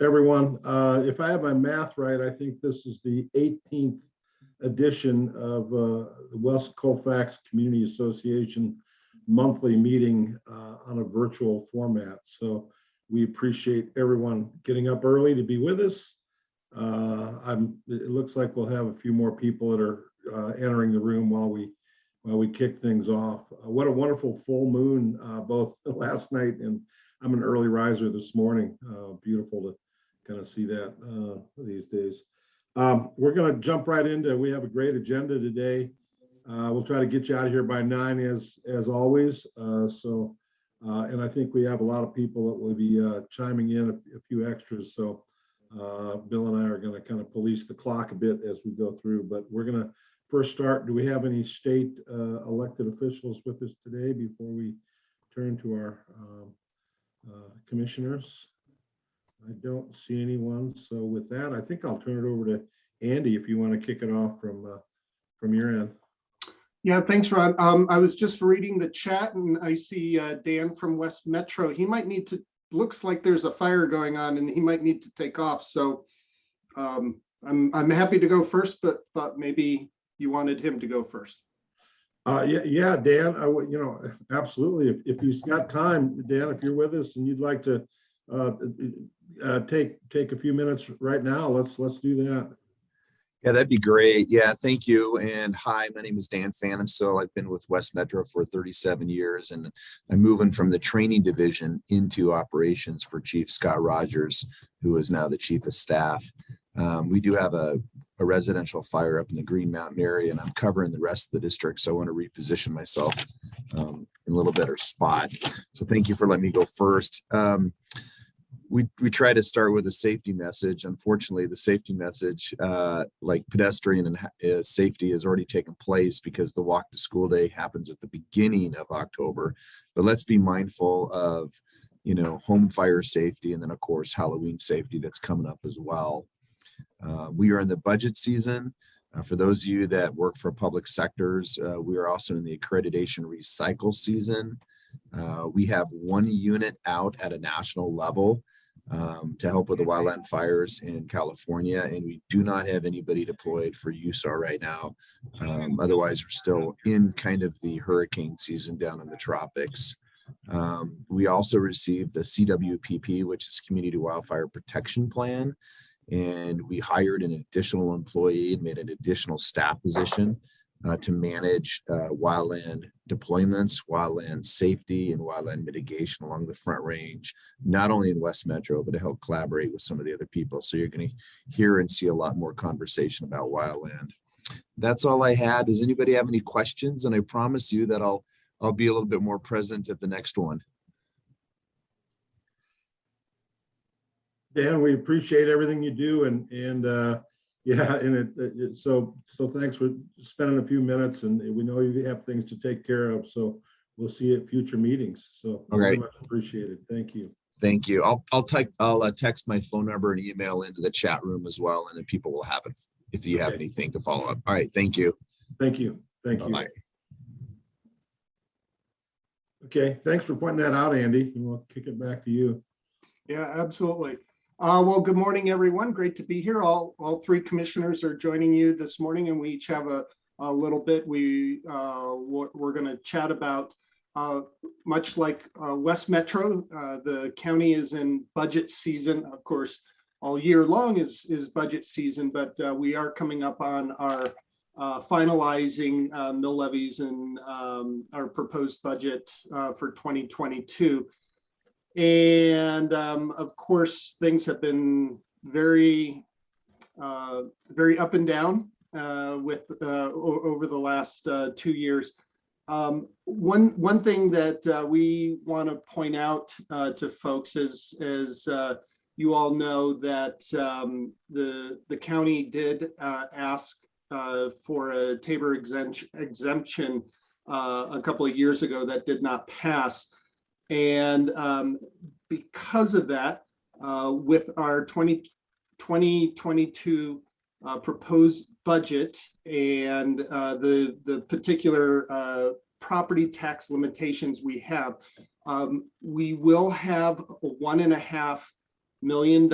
everyone. If I have my math right, I think this is the 18th edition of the West Colfax Community Association monthly meeting on a virtual format. So we appreciate everyone getting up early to be with us. It looks like we'll have a few more people that are entering the room while we kick things off. What a wonderful full moon both last night, and I'm an early riser this morning. Beautiful to kind of see that these days. We're going to jump right into. We have a great agenda today. We'll try to get you out of here by 9 as always. And I think we have a lot of people that will be chiming in, a few extras. So Bill and I are going to kind of police the clock a bit as we go through. But we're going to first start. Do we have any state elected officials with us today before we turn to our commissioners? I don't see anyone. So with that, I think I'll turn it over to Andy if you want to kick it off from your end. Yeah, thanks, Rod. I was just reading the chat and I see Dan from West Metro. He might need to, looks like there's a fire going on and he might need to take off. So I'm happy to go first, but thought maybe you wanted him to go first. Yeah, Dan, absolutely. If he's got time, Dan, if you're with us and you'd like to take a few minutes right now, let's do that. Yeah, that'd be great. Yeah, thank you. And hi, my name is Dan Fanon. So I've been with West Metro for 37 years, and I'm moving from the training division into operations for Chief Scott Rogers, who is now the chief of staff. We do have a residential fire up in the Green Mountain area, and I'm covering the rest of the district. So I want to reposition myself in a little better spot. So thank you for letting me go first. We try to start with a safety message. Unfortunately, the safety message, like pedestrian and safety, has already taken place because the walk to school day happens at the beginning of October. But let's be mindful of, home fire safety, and then of course Halloween safety that's coming up as well. We are in the budget season. For those of you that work for public sectors, we are also in the accreditation recycle season. We have one unit out at a national level to help with the wildland fires in California, and we do not have anybody deployed for USAR right now. Otherwise, we're still in kind of the hurricane season down in the tropics. We also received a CWPP, which is Community Wildfire Protection Plan, and we hired an additional employee, made an additional staff position to manage wildland deployments, wildland safety, and wildland mitigation along the Front Range, not only in West Metro, but to help collaborate with some of the other people. So you're going to hear and see a lot more conversation about wildland. That's all I had. Does anybody have any questions? And I promise you that I'll be a little bit more present at the next one. Dan, we appreciate everything you do, and yeah, and so thanks for spending a few minutes, and we know you have things to take care of, so we'll see you at future meetings. So very much appreciated. Thank you. Thank you. I'll text my phone number and email into the chat room as well, and then people will have it if you have anything to follow up. All right. Thank you. Thank you. Thank you. Bye. Okay. Thanks for pointing that out, Andy. And we'll kick it back to you. Yeah, absolutely. Well, good morning, everyone. Great to be here. All three commissioners are joining you this morning, and we each have a little bit we're going to chat about. Much like West Metro, the county is in budget season. Of course, all year long is budget season, but we are coming up on our finalizing mill levies and our proposed budget for 2022. And of course, things have been very up and down over the last 2 years. One thing that we want to point out to folks is you all know that the county did ask for a Tabor exemption a couple of years ago that did not pass. And because of that, with our 2022 proposed budget and the particular property tax limitations we have, we will have a 1.5 million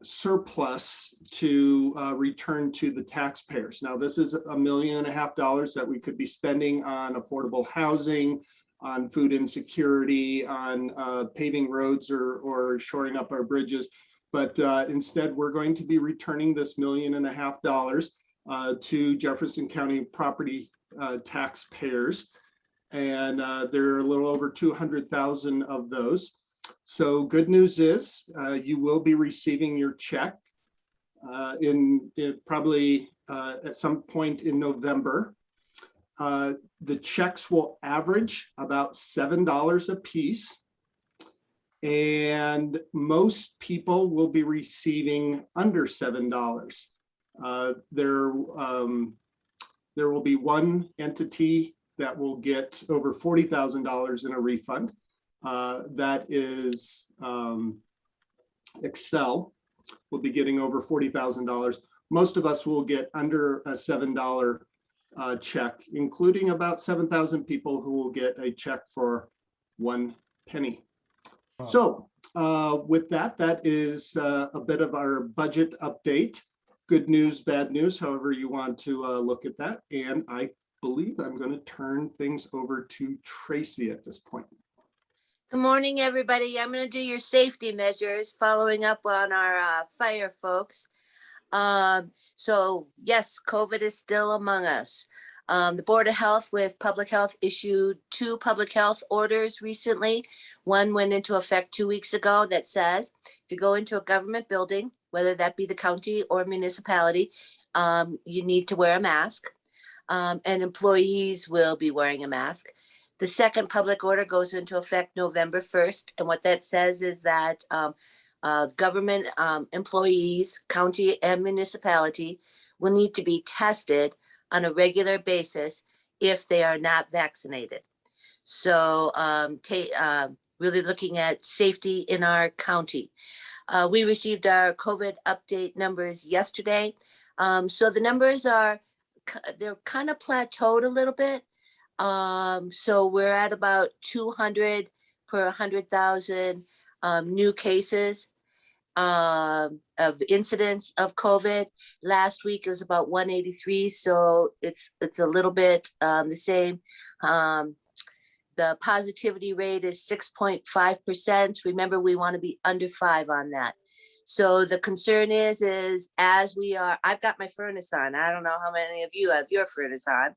surplus to return to the taxpayers. Now, this is $1.5 million that we could be spending on affordable housing, on food insecurity, on paving roads or shoring up our bridges. But instead, we're going to be returning this $1.5 million to Jefferson County property taxpayers. And there are a little over 200,000 of those. So good news is you will be receiving your check in probably at some point in November. The checks will average about $7 a piece. And most people will be receiving under $7. There will be one entity that will get over $40,000 in a refund. That is Excel will be getting over $40,000. Most of us will get under a $7 check, including about 7,000 people who will get a check for 1 penny. So with that, that is a bit of our budget update. Good news, bad news, however you want to look at that. And I believe I'm going to turn things over to Tracy at this point. Good morning, everybody. I'm going to do your safety measures following up on our fire folks. So yes, COVID is still among us. The Board of Health with Public Health issued 2 public health orders recently. One went into effect 2 weeks ago that says if you go into a government building, whether that be the county or municipality, you need to wear a mask, and employees will be wearing a mask. The second public order goes into effect November 1st. And what that says is that government employees, county and municipality, will need to be tested on a regular basis if they are not vaccinated. So really looking at safety in our county. We received our COVID update numbers yesterday. So the numbers they're kind of plateaued a little bit. So we're at about 200 per 100,000 new cases of incidents of COVID. Last week it was about 183, so it's a little bit the same. The positivity rate is 6.5%. Remember, we want to be under 5 on that. So the concern is as we are, I've got my furnace on. I don't know how many of you have your furnace on,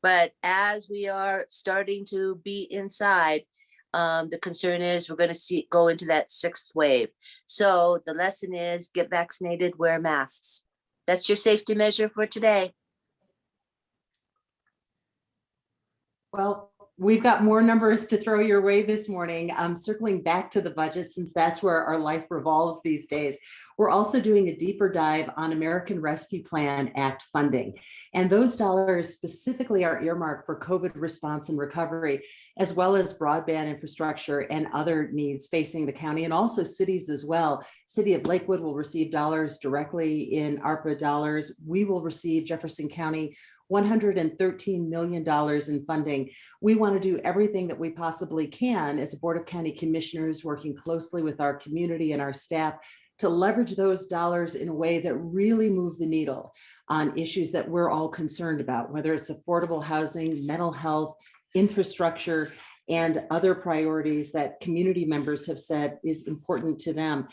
but as we are starting to be inside, the concern is we're going to go into that 6th wave. So the lesson is get vaccinated, wear masks. That's your safety measure for today. Well, we've got more numbers to throw your way this morning. Circling back to the budget, since that's where our life revolves these days. We're also doing a deeper dive on American Rescue Plan Act funding. And those dollars specifically are earmarked for COVID response and recovery, as well as broadband infrastructure and other needs facing the county and also cities as well. City of Lakewood will receive dollars directly in ARPA dollars. We will receive, Jefferson County, $113 million in funding. We want to do everything that we possibly can as a Board of County Commissioners, working closely with our community and our staff to leverage those dollars in a way that really move the needle on issues that we're all concerned about, whether it's affordable housing, mental health, infrastructure, and other priorities that community members have said is important to them.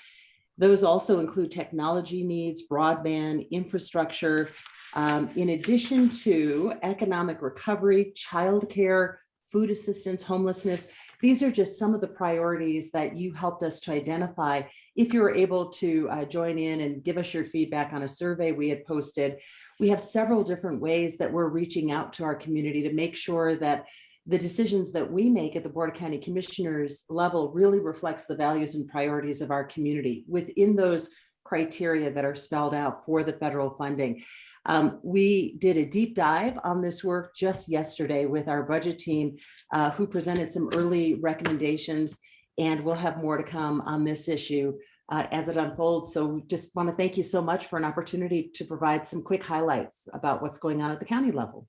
Those also include technology needs, broadband, infrastructure, in addition to economic recovery, childcare, food assistance, homelessness. These are just some of the priorities that you helped us to identify. If you were able to join in and give us your feedback on a survey we had posted, we have several different ways that we're reaching out to our community to make sure that the decisions that we make at the Board of County Commissioners level really reflects the values and priorities of our community within those criteria that are spelled out for the federal funding. We did a deep dive on this work just yesterday with our budget team, who presented some early recommendations, and we'll have more to come on this issue as it unfolds. So just want to thank you so much for an opportunity to provide some quick highlights about what's going on at the county level.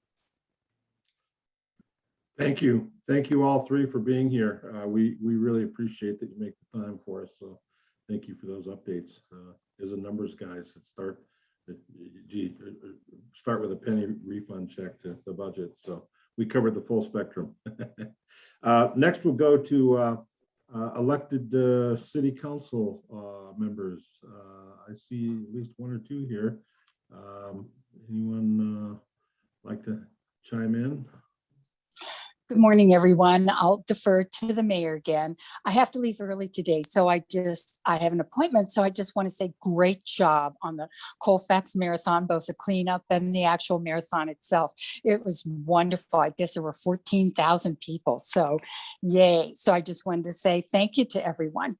Thank you. Thank you all three for being here. We really appreciate that you make the time for us. So thank you for those updates. As a numbers guys, start with a penny refund check to the budget. So we covered the full spectrum. Next, we'll go to elected city council members. I see at least one or two here. Anyone like to chime in? Good morning, everyone. I'll defer to the mayor again. I have to leave early today, so I have an appointment. So I just want to say great job on the Colfax Marathon, both the cleanup and the actual marathon itself. It was wonderful. I guess there were 14,000 people, so yay. So I just wanted to say thank you to everyone.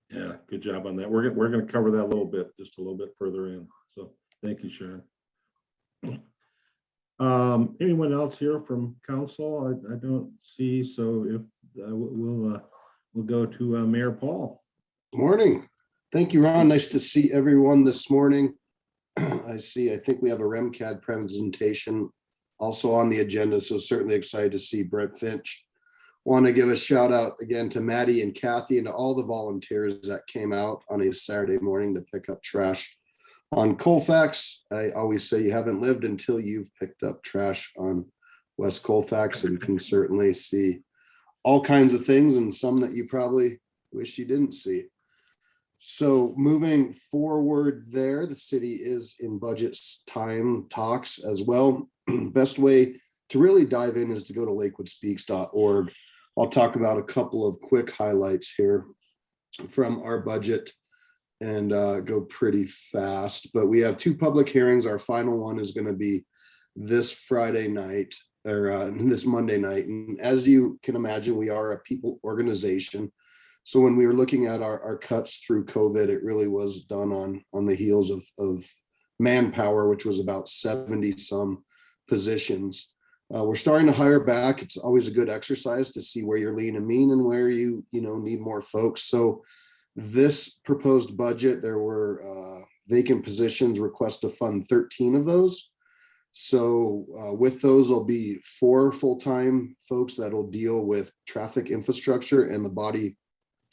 Yeah, good job on that. We're going to cover that a little bit, just a little bit further in. So thank you, Sharon. Anyone else here from council? I don't see. So if we'll go to Mayor Paul. Morning. Thank you, Ron. Nice to see everyone this morning. I think we have a REMCAD presentation also on the agenda. So certainly excited to see Brett Finch. Want to give a shout out again to Maddie and Kathy and to all the volunteers that came out on a Saturday morning to pick up trash on Colfax. I always say you haven't lived until you've picked up trash on West Colfax, and can certainly see all kinds of things and some that you probably wish you didn't see. So moving forward there, the city is in budget time talks as well. Best way to really dive in is to go to lakewoodspeaks.org. I'll talk about a couple of quick highlights here from our budget and go pretty fast, but we have two public hearings. Our final one is going to be this Friday night or this Monday night. And as you can imagine, we are a people organization. So when we were looking at our cuts through COVID, it really was done on the heels of manpower, which was about 70 some positions. We're starting to hire back. It's always a good exercise to see where you're lean and mean and where you need more folks. So this proposed budget, there were vacant positions, request to fund 13 of those. So with those, there'll be 4 full-time folks that'll deal with traffic infrastructure and the body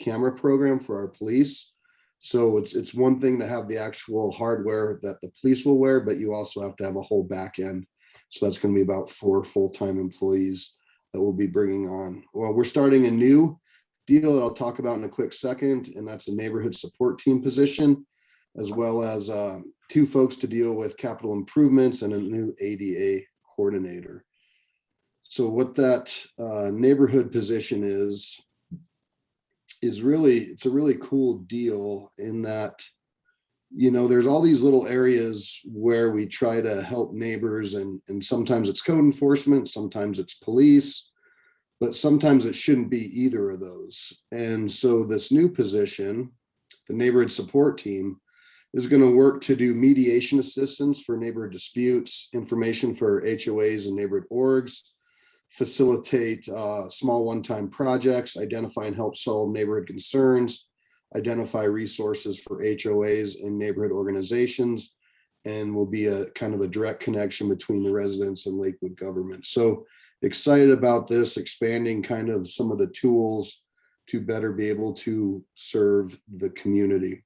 camera program for our police. So it's one thing to have the actual hardware that the police will wear, but you also have to have a whole back end. So that's going to be about 4 full-time employees that we'll be bringing on. Well, we're starting a new deal that I'll talk about in a quick second, and that's a neighborhood support team position, as well as 2 folks to deal with capital improvements and a new ADA coordinator. So what that neighborhood position is really, it's a really cool deal in that, there's all these little areas where we try to help neighbors, and sometimes it's code enforcement, sometimes it's police, but sometimes it shouldn't be either of those. And so this new position, the neighborhood support team, is going to work to do mediation assistance for neighborhood disputes, information for HOAs and neighborhood orgs, facilitate small one-time projects, identify and help solve neighborhood concerns, identify resources for HOAs and neighborhood organizations, and will be a kind of a direct connection between the residents and Lakewood government. So excited about this, expanding kind of some of the tools to better be able to serve the community.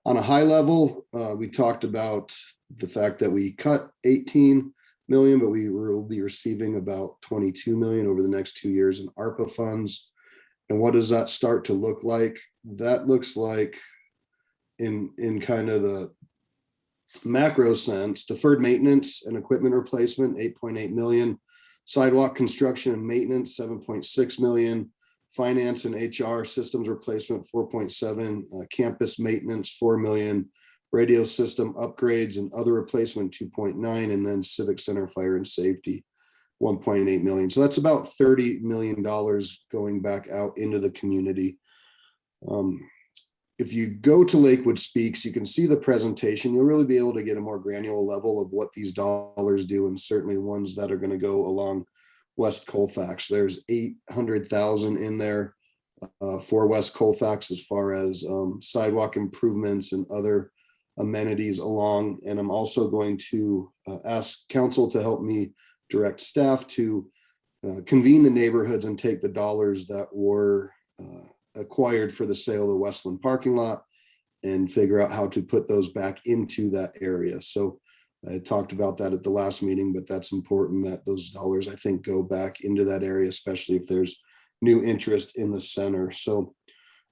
On a high level, we talked about the fact that we cut 18 million, but we will be receiving about 22 million over the next 2 years in ARPA funds. And what does that start to look like? That looks like in kind of the macro sense, deferred maintenance and equipment replacement, 8.8 million, sidewalk construction and maintenance, 7.6 million, finance and HR systems replacement, 4.7, campus maintenance, 4 million, radio system upgrades and other replacement, 2.9, and then civic center fire and safety, 1.8 million. So that's about $30 million going back out into the community. If you go to Lakewood Speaks, you can see the presentation. You'll really be able to get a more granular level of what these dollars do, and certainly the ones that are going to go along West Colfax. There's 800,000 in there for West Colfax as far as sidewalk improvements and other amenities along. And I'm also going to ask council to help me direct staff to convene the neighborhoods and take the dollars that were acquired for the sale of the Westland parking lot and figure out how to put those back into that area. So I talked about that at the last meeting, but that's important that those dollars, I think, go back into that area, especially if there's new interest in the center. So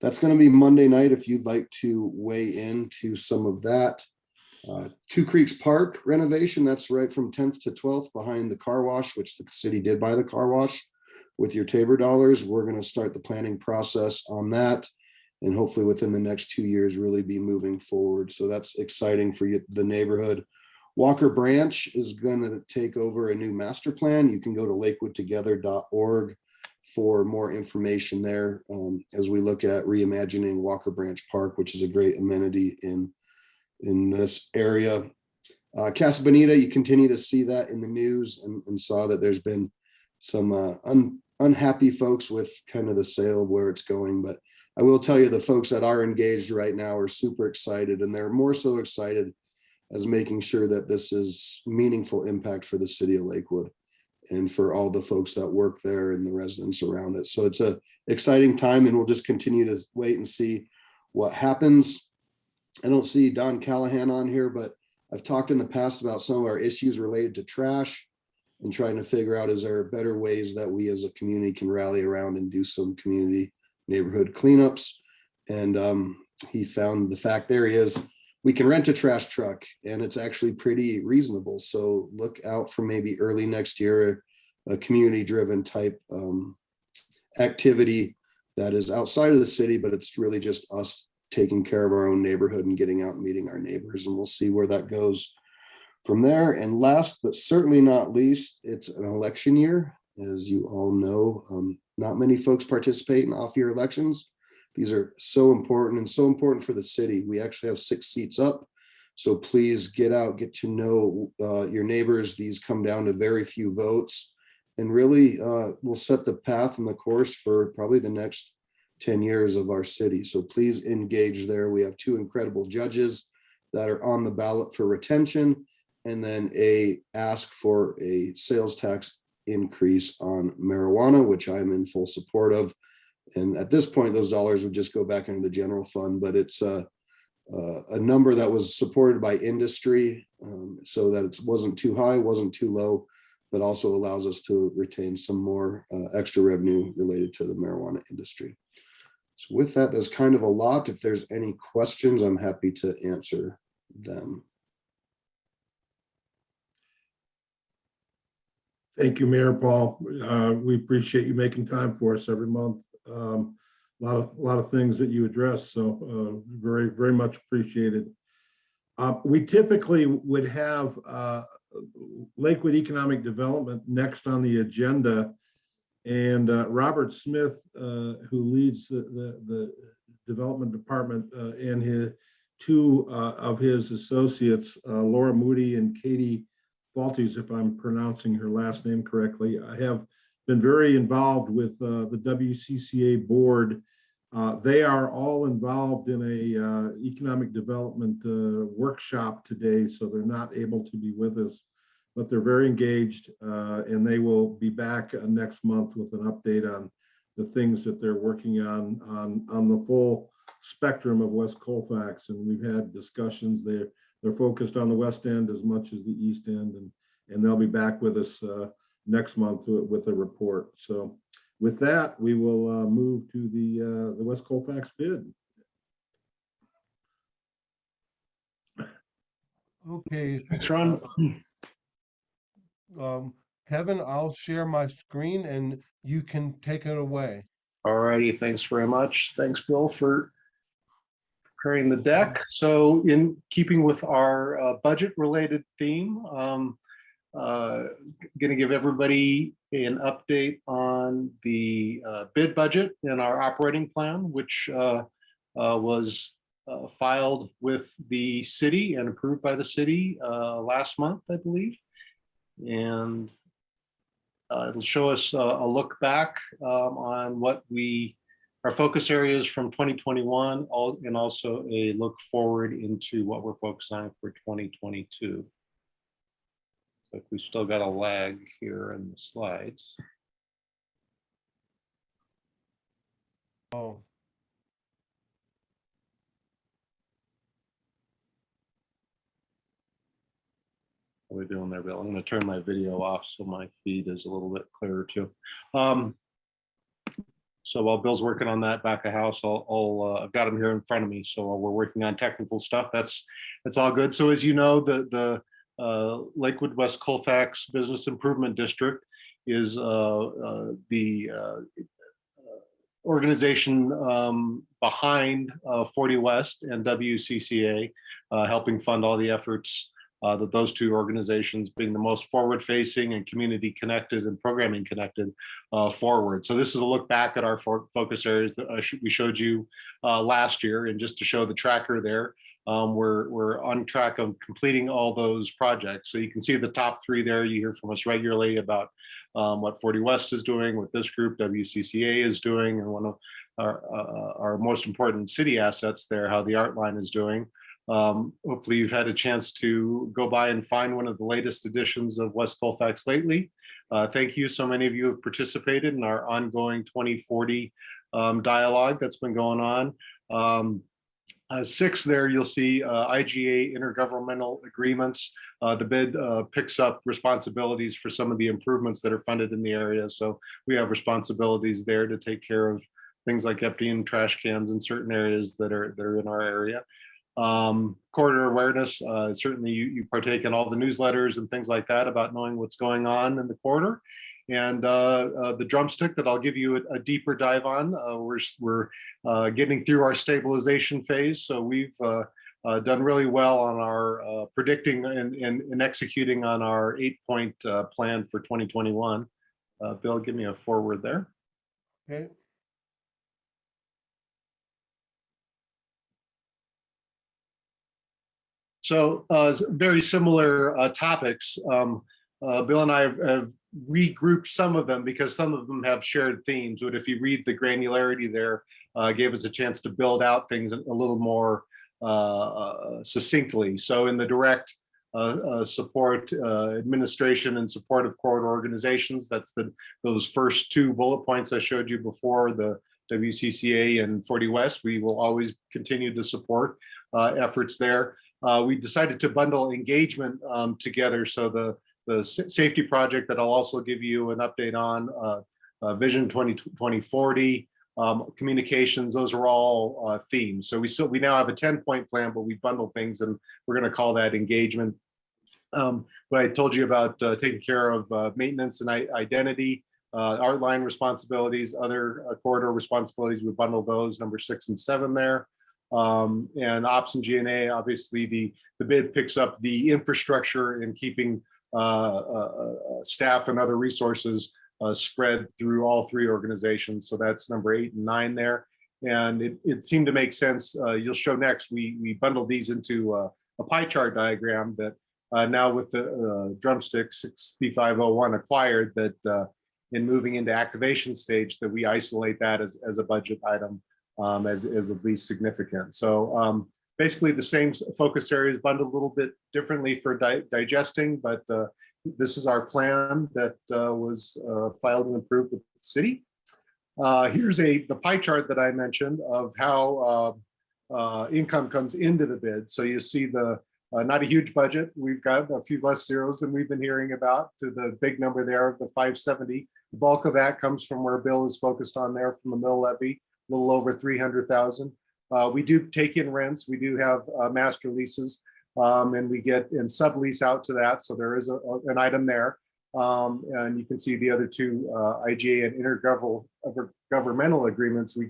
that's going to be Monday night if you'd like to weigh into some of that. Two Creeks Park renovation, that's right from 10th to 12th behind the car wash, which the city did buy the car wash with your Tabor dollars. We're going to start the planning process on that, and hopefully within the next 2 years really be moving forward. So that's exciting for you, the neighborhood. Walker Branch is going to take over a new master plan. You can go to lakewoodtogether.org for more information there as we look at reimagining Walker Branch Park, which is a great amenity in this area. Casa Bonita, you continue to see that in the news, and saw that there's been some unhappy folks with kind of the sale of where it's going. But I will tell you, the folks that are engaged right now are super excited, and they're more so excited as making sure that this is meaningful impact for the city of Lakewood and for all the folks that work there and the residents around it. So it's a exciting time, and we'll just continue to wait and see what happens. I don't see Don Callahan on here, but I've talked in the past about some of our issues related to trash and trying to figure out, is there better ways that we as a community can rally around and do some community neighborhood cleanups. And he found the fact, there he is, we can rent a trash truck and it's actually pretty reasonable. So look out for maybe early next year, a community driven type activity that is outside of the city, but it's really just us taking care of our own neighborhood and getting out and meeting our neighbors. And we'll see where that goes from there. And last, but certainly not least, it's an election year. As you all know, not many folks participate in off-year elections. These are so important, and so important for the city. We actually have 6 seats up. So please get out, get to know your neighbors. These come down to very few votes, and really will set the path and the course for probably the next 10 years of our city. So please engage there. We have 2 incredible judges that are on the ballot for retention, and then a ask for a sales tax increase on marijuana, which I'm in full support of. And at this point, those dollars would just go back into the general fund, but it's a number that was supported by industry, so that it wasn't too high, wasn't too low, but also allows us to retain some more extra revenue related to the marijuana industry. So with that, there's kind of a lot. If there's any questions, I'm happy to answer them. Thank you, Mayor Paul. We appreciate you making time for us every month. A lot of things that you address, so very, very much appreciated. We typically would have Lakewood Economic Development next on the agenda, and Robert Smith, who leads the development department, and his 2 of his associates, Laura Moody and Katie Falties, if I'm pronouncing her last name correctly, I have been very involved with the WCCA board. They are all involved in a economic development workshop today, so they're not able to be with us, but they're very engaged, and they will be back next month with an update on the things that they're working on the full spectrum of West Colfax. And we've had discussions. They're focused on the West End as much as the East End, and they'll be back with us next month with a report. So with that, we will move to the West Colfax bid. Okay, Sean. Kevin, I'll share my screen and you can take it away. All righty, thanks very much. Thanks, Bill, for preparing the deck. So in keeping with our budget-related theme, going to give everybody an update on the bid budget and our operating plan, which was filed with the city and approved by the city last month, I believe. And it'll show us a look back on what our focus areas from 2021, and also a look forward into what we're focused on for 2022. So we still got a lag here in the slides. Oh, What are we doing there, Bill? I'm going to turn my video off so my feed is a little bit clearer too. So while Bill's working on that back of house, I've got him here in front of me. So we're working on technical stuff. That's all good. So as you know, the Lakewood West Colfax Business Improvement District is the organization behind 40 West and WCCA, helping fund all the efforts that those two organizations, being the most forward-facing and community connected and programming connected, forward. So this is a look back at our focus areas that we showed you last year, and just to show the tracker there, we're on track of completing all those projects. So you can see the top three there. You hear from us regularly about what 40 West is doing, what this group WCCA is doing, and one of our most important city assets there, how the art line is doing. Hopefully you've had a chance to go by and find one of the latest editions of West Colfax lately. Thank you. So many of you have participated in our ongoing 2040 dialogue that's been going on. 6 there, you'll see IGA intergovernmental agreements. The bid picks up responsibilities for some of the improvements that are funded in the area. So we have responsibilities there to take care of things like emptying trash cans in certain areas that are in our area. Corridor awareness, certainly you partake in all the newsletters and things like that about knowing what's going on in the corridor. And the drumstick that I'll give you a deeper dive on, we're getting through our stabilization phase. So we've done really well on our predicting and executing on our 8-point plan for 2021. Bill, give me a forward there. Okay. So very similar topics. Bill and I have regrouped some of them because some of them have shared themes, but if you read the granularity there, gave us a chance to build out things a little more succinctly. So in the direct support, administration and support of corridor organizations, that's those first 2 bullet points I showed you before, the WCCA and 40 West. We will always continue to support efforts there. We decided to bundle engagement together. So the safety project that I'll also give you an update on, Vision 2040, communications, those are all themes. So we now have a 10-point plan, but we bundle things and we're going to call that engagement. What I told you about taking care of maintenance and identity, art line responsibilities, other corridor responsibilities, we bundle those, number 6 and 7 there. And ops and G&A, obviously the bid picks up the infrastructure and keeping staff and other resources spread through all 3 organizations. So that's number 8 and 9 there. And it seemed to make sense. You'll show next, we bundled these into a pie chart diagram that now with the Drumstick 6501 acquired, that in moving into activation stage, that we isolate that as a budget item as at least significant. So basically the same focus areas bundled a little bit differently for digesting, but this is our plan that was filed and approved with the city. Here's the pie chart that I mentioned of how income comes into the bid. So you see not a huge budget. We've got a few less zeros than we've been hearing about, to the big number there of the 570. The bulk of that comes from where Bill is focused on there, from the mill levy, a little over 300,000. We do take in rents. We do have master leases, and we get in sublease out to that. So there is an item there. And you can see the other 2 IGA and intergovernmental agreements. We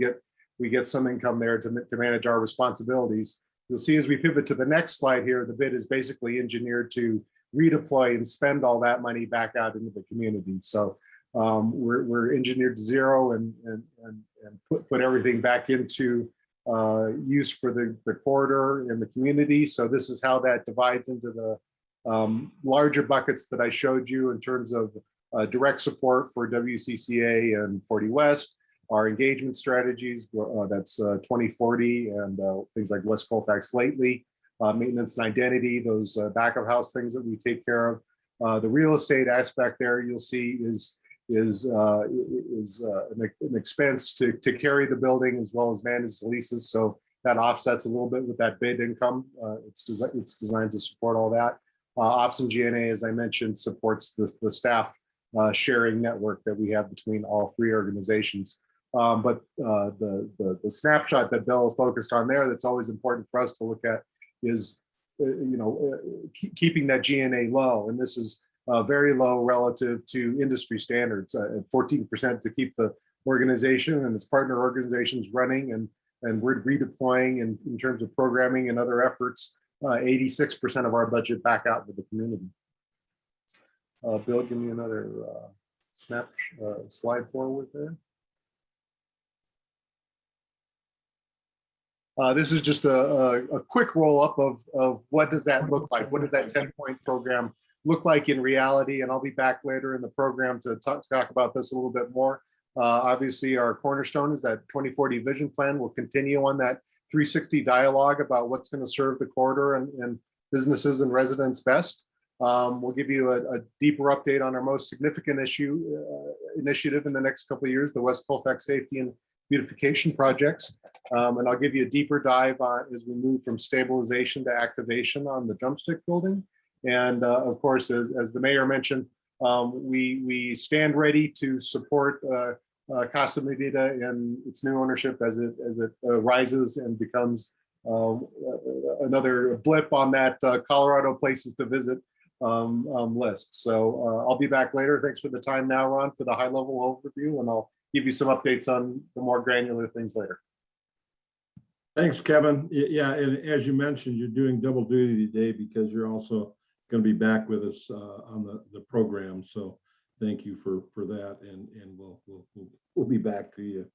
get some income there to manage our responsibilities. You'll see as we pivot to the next slide here, the bid is basically engineered to redeploy and spend all that money back out into the community. So we're engineered to zero and put everything back into use for the corridor and the community. So this is how that divides into the larger buckets that I showed you in terms of direct support for WCCA and 40 West, our engagement strategies, that's 2040 and things like West Colfax lately, maintenance and identity, those back of house things that we take care of. The real estate aspect there, you'll see is an expense to carry the building as well as manage the leases. So that offsets a little bit with that bid income. It's designed to support all that. Ops and GNA, as I mentioned, supports the staff sharing network that we have between all three organizations. But the snapshot that Bill focused on there, that's always important for us to look at, is keeping that GNA low, and this is very low relative to industry standards, at 14% to keep the organization and its partner organizations running, and we're redeploying in terms of programming and other efforts, 86% of our budget back out to the community. Bill, give me another slide forward there. This is just a quick roll up of what does that look like? What does that 10-point program look like in reality? And I'll be back later in the program to talk about this a little bit more. Obviously, our cornerstone is that 2040 vision plan. We'll continue on that 360 dialogue about what's going to serve the corridor and businesses and residents best. We'll give you a deeper update on our most significant initiative in the next couple of years, the West Colfax Safety and Beautification projects. And I'll give you a deeper dive on as we move from stabilization to activation on the Drumstick Building. And of course, as the mayor mentioned, we stand ready to support Casa Medida and its new ownership as it rises and becomes another blip on that Colorado places to visit list. So I'll be back later. Thanks for the time now, Ron, for the high level overview, and I'll give you some updates on the more granular things later. Thanks, Kevin. Yeah, and as you mentioned, you're doing double duty today because you're also going to be back with us on the program. So thank you for that, and we'll be back to you.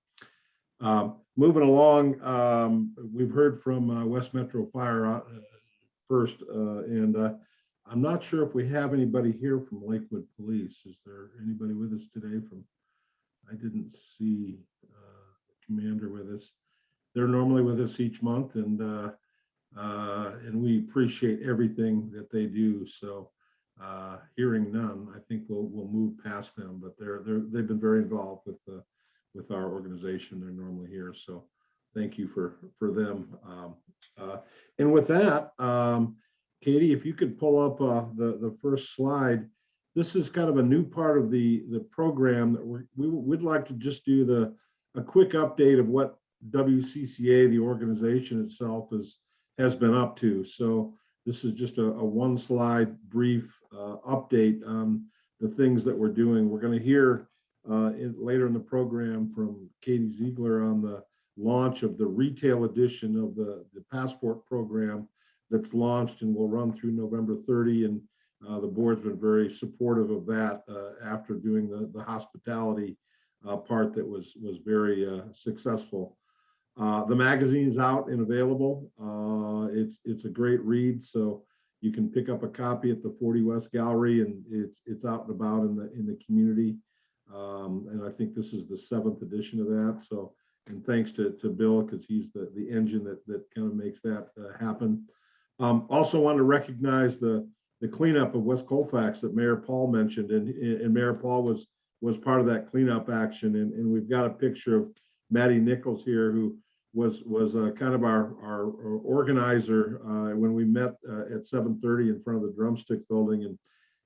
Moving along, we've heard from West Metro Fire first, and I'm not sure if we have anybody here from Lakewood Police. Is there anybody with us today from? I didn't see the commander with us. They're normally with us each month, and we appreciate everything that they do. So hearing none, I think we'll move past them. But they've been very involved with our organization. They're normally here, so thank you for them. And with that, Katie, if you could pull up the first slide. This is kind of a new part of the program that we'd like to just do a quick update of what WCCA, the organization itself, has been up to. So this is just a one slide brief update on the things that we're doing. We're going to hear later in the program from Katie Ziegler on the launch of the retail edition of the passport program that's launched and will run through November 30. And the board's been very supportive of that after doing the hospitality part that was very successful. The magazine is out and available. It's a great read, so you can pick up a copy at the 40 West Gallery, and it's out and about in the community. And I think this is the 7th edition of that. So, and thanks to Bill, because he's the engine that kind of makes that happen. Also want to recognize the cleanup of West Colfax that Mayor Paul mentioned, and Mayor Paul was part of that cleanup action. And we've got a picture of Maddie Nichols here, who was kind of our organizer when we met at 7:30 in front of the Drumstick Building, and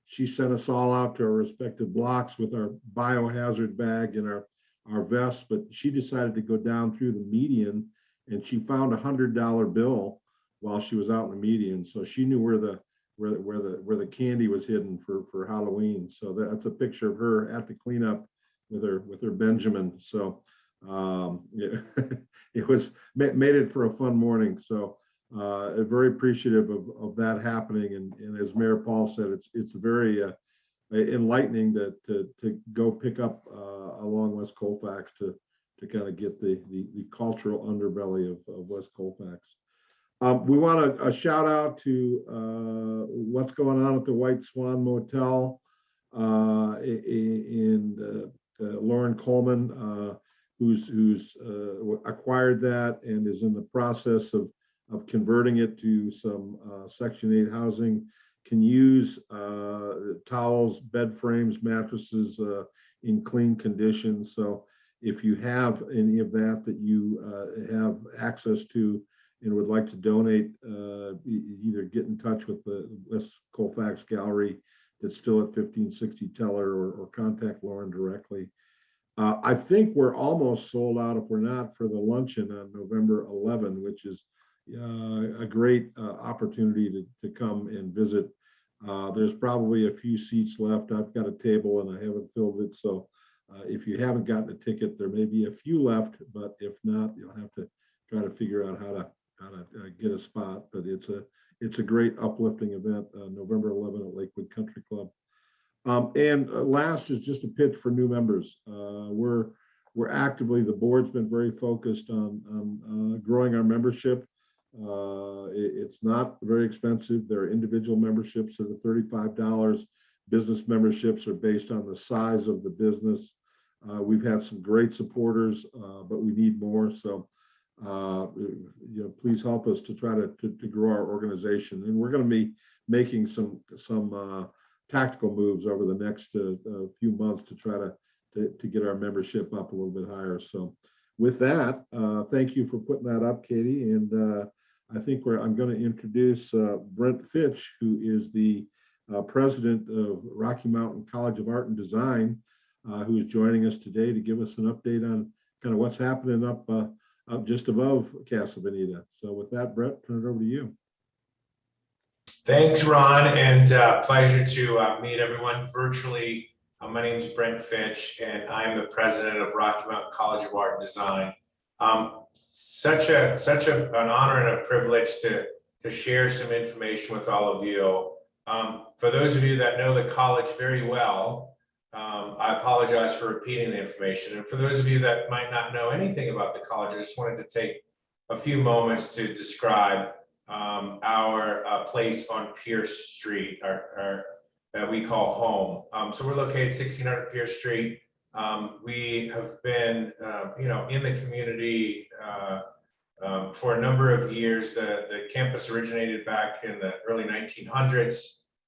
she sent us all out to our respective blocks with our biohazard bag and our vests. But she decided to go down through the median, and she found $100 bill while she was out in the median. So she knew where the candy was hidden for Halloween. So that's a picture of her at the cleanup with her Benjamin. So it was made it for a fun morning. So very appreciative of that happening. And as Mayor Paul said, it's very enlightening to go pick up along West Colfax to kind of get the cultural underbelly of West Colfax. We want a shout out to what's going on at the White Swan Motel and Lauren Coleman, who's acquired that and is in the process of converting it to some Section 8 housing. Can use towels, bed frames, mattresses in clean condition. So if you have any of that you have access to and would like to donate either get in touch with the West Colfax Gallery that's still at 1560 Teller, or contact Lauren directly. I think we're almost sold out, if we're not, for the luncheon on November 11, which is a great opportunity to come and visit. There's probably a few seats left. I've got a table and I haven't filled it. So if you haven't gotten a ticket, there may be a few left, but if not, you'll have to try to figure out how to get a spot. But it's a great uplifting event, November 11 at Lakewood Country Club. And last is just a pitch for new members. We're actively, the board's been very focused on growing our membership. It's not very expensive. There are individual memberships that are $35. Business memberships are based on the size of the business. We've had some great supporters, but we need more. So, please help us to try to grow our organization. And we're going to be making some tactical moves over the next few months to try to get our membership up a little bit higher. So with that, thank you for putting that up, Katie. And I think I'm going to introduce Brent Fitch, who is the president of Rocky Mountain College of Art and Design, who is joining us today to give us an update on kind of what's happening up just above Casa Bonita. So with that, Brett, turn it over to you. Thanks, Ron, and pleasure to meet everyone virtually. My name is Brent Fitch, and I'm the president of Rocky Mountain College of Art and Design. Such an honor and a privilege to share some information with all of you. For those of you that know the college very well, I apologize for repeating the information. And for those of you that might not know anything about the college, I just wanted to take a few moments to describe our place on Pierce Street, our that we call home. So we're located 1600 Pierce Street. We have been, in the community for a number of years. The campus originated back in the early 1900s.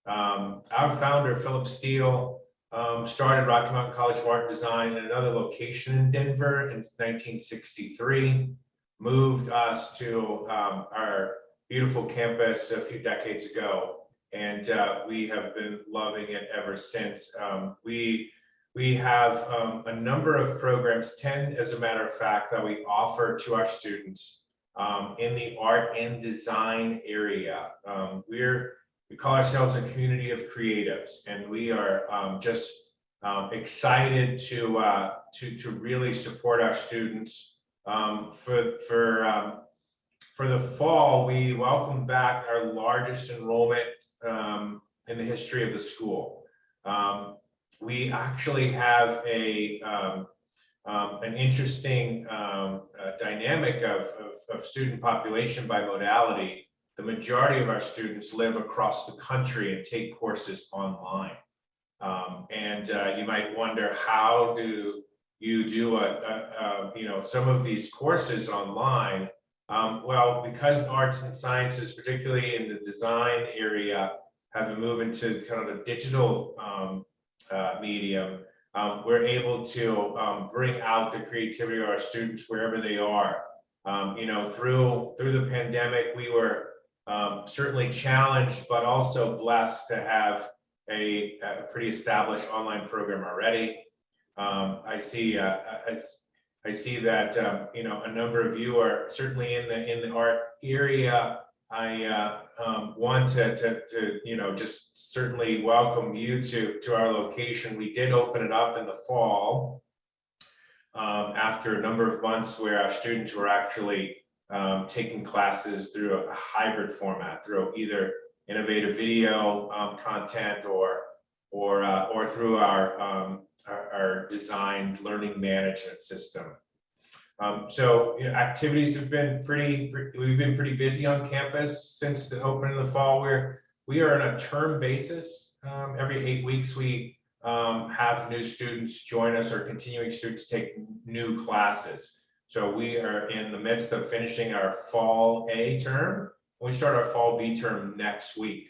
Our founder, Philip Steele, started Rocky Mountain College of Art and Design in another location in Denver in 1963, moved us to our beautiful campus a few decades ago, and we have been loving it ever since. We have a number of programs, 10 as a matter of fact, that we offer to our students in the art and design area. We call ourselves a community of creatives, and we are just excited to really support our students. For the fall, we welcome back our largest enrollment in the history of the school. We actually have an interesting dynamic of student population by modality. The majority of our students live across the country and take courses online. And you might wonder, how do you do some of these courses online? Well, because arts and sciences, particularly in the design area, have been moving to kind of a digital medium, we're able to bring out the creativity of our students wherever they are. Through the pandemic, we were certainly challenged, but also blessed to have a pretty established online program already. I see that a number of you are certainly in the art area. I want to just certainly welcome you to our location. We did open it up in the fall after a number of months where our students were actually taking classes through a hybrid format, through either innovative video content or through our designed learning management system. So activities have been we've been pretty busy on campus since the opening of the fall. We are on a term basis. Every 8 weeks we have new students join us, or continuing students take new classes. So we are in the midst of finishing our fall A term. We start our fall B term next week.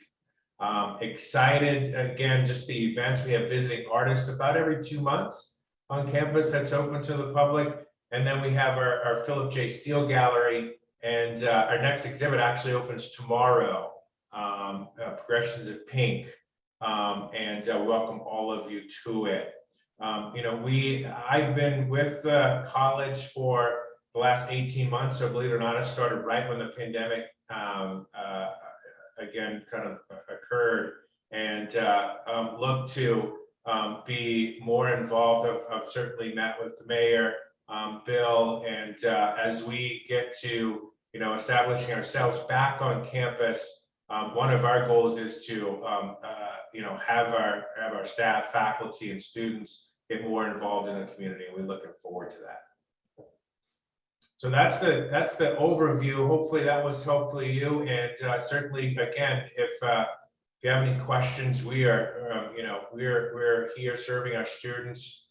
Excited, again, just the events. We have visiting artists about every 2 months on campus that's open to the public. And then we have our Philip J. Steele Gallery And our next exhibit actually opens tomorrow, Progressions of Pink, and welcome all of you to it. I've been with the college for the last 18 months, so believe it or not, I started right when the pandemic again kind of occurred, and look to be more involved. I've certainly met with the mayor, Bill, and as we get to establishing ourselves back on campus, one of our goals is to have our staff, faculty, and students get more involved in the community, and we're looking forward to that. So that's the overview. Hopefully that was helpful to you, and certainly again, if you have any questions, we are we're here serving our students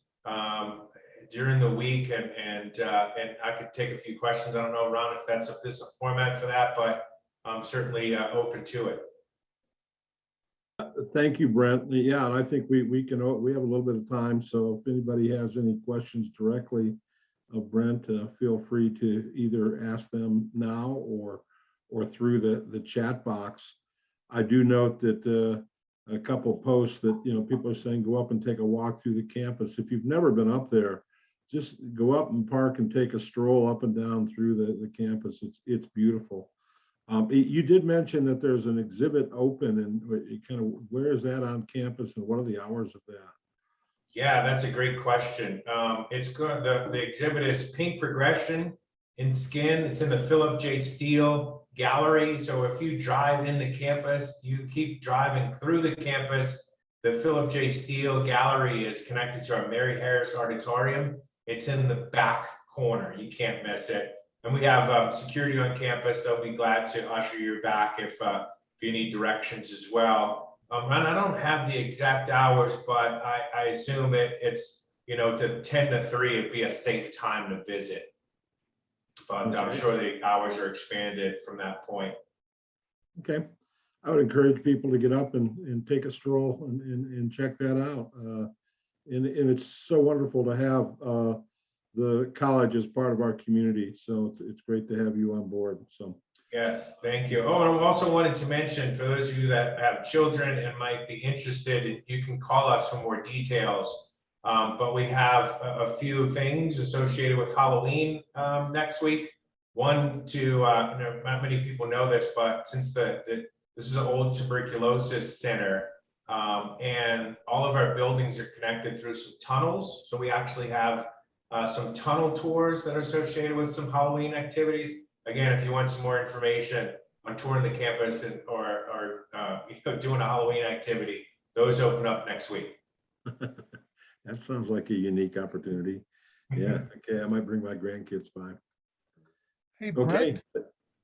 during the week, and I could take a few questions. I don't know, Ron, if there's a format for that, but I'm certainly open to it. Thank you, Brent. Yeah, and I think we have a little bit of time, so if anybody has any questions directly of Brent, feel free to either ask them now or through the chat box. I do note that a couple of posts that people are saying go up and take a walk through the campus. If you've never been up there, just go up and park and take a stroll up and down through the campus. It's beautiful. You did mention that there's an exhibit open, and where is that on campus, and what are the hours of that? Yeah, that's a great question. It's good. The exhibit is Pink Progression in Skin. It's in the Philip J. Steele Gallery. So if you drive in the campus, you keep driving through the campus, the Philip J. Steele Gallery is connected to our Mary Harris Auditorium. It's in the back corner. You can't miss it. And we have security on campus. They'll be glad to usher you back if you need directions as well. Ron, I don't have the exact hours, but I assume it's to 10 to 3, it'd be a safe time to visit. But okay. I'm sure the hours are expanded from that point. Okay. I would encourage people to get up and take a stroll and check that out. And it's so wonderful to have the college as part of our community. So it's great to have you on board. So yes, thank you. Oh, and I also wanted to mention, for those of you that have children and might be interested, you can call us for more details. But we have a few things associated with Halloween next week. One, not many people know this, but since this is an old tuberculosis center, and all of our buildings are connected through some tunnels. So we actually have some tunnel tours that are associated with some Halloween activities. Again, if you want some more information on touring the campus or doing a Halloween activity, those open up next week. That sounds like a unique opportunity. Yeah. Okay. I might bring my grandkids by. Hey, okay.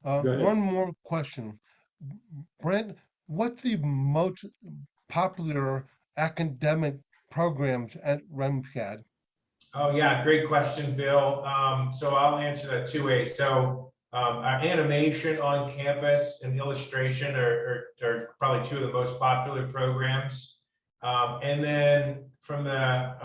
Brent, one more question. Brent, what's the most popular academic programs at REMCAD? Oh yeah, great question, Bill. So I'll answer that two ways. So our animation on campus and illustration are probably two of the most popular programs. And then from the,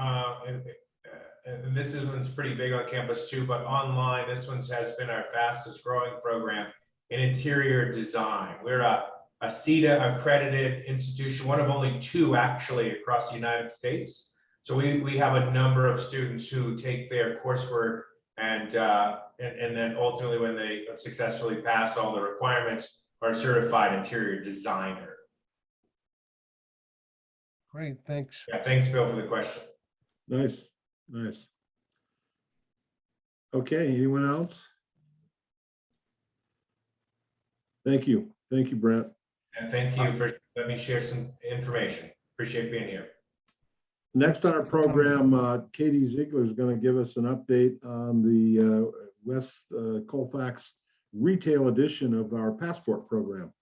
and this one's pretty big on campus too, but online, this one has been our fastest growing program in interior design. We're a CETA accredited institution, one of only two actually across the United States. So we have a number of students who take their coursework and then ultimately when they successfully pass all the requirements are a certified interior designer. Great, thanks. Yeah, thanks, Bill, for the question. Nice, nice. Okay, anyone else? Thank you, Brent. And thank you for letting me share some information. Appreciate being here. Next on our program, Katie Ziegler is going to give us an update on the West Colfax retail edition of our passport program.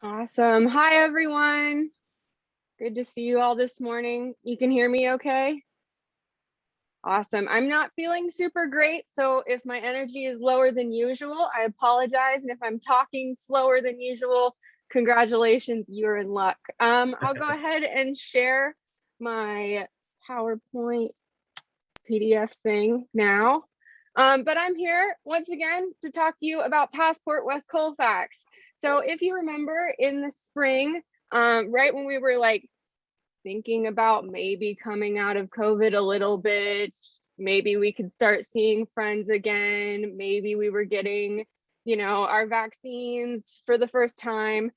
Awesome. Hi, everyone. Good to see you all this morning. You can hear me okay? Awesome. I'm not feeling super great, so if my energy is lower than usual, I apologize. And if I'm talking slower than usual, congratulations, you're in luck. I'll go ahead and share my PowerPoint PDF thing now. But I'm here once again to talk to you about Passport West Colfax. So if you remember in the spring, right when we were like thinking about maybe coming out of COVID a little bit, maybe we could start seeing friends again, maybe we were getting, you know, our vaccines for the first time.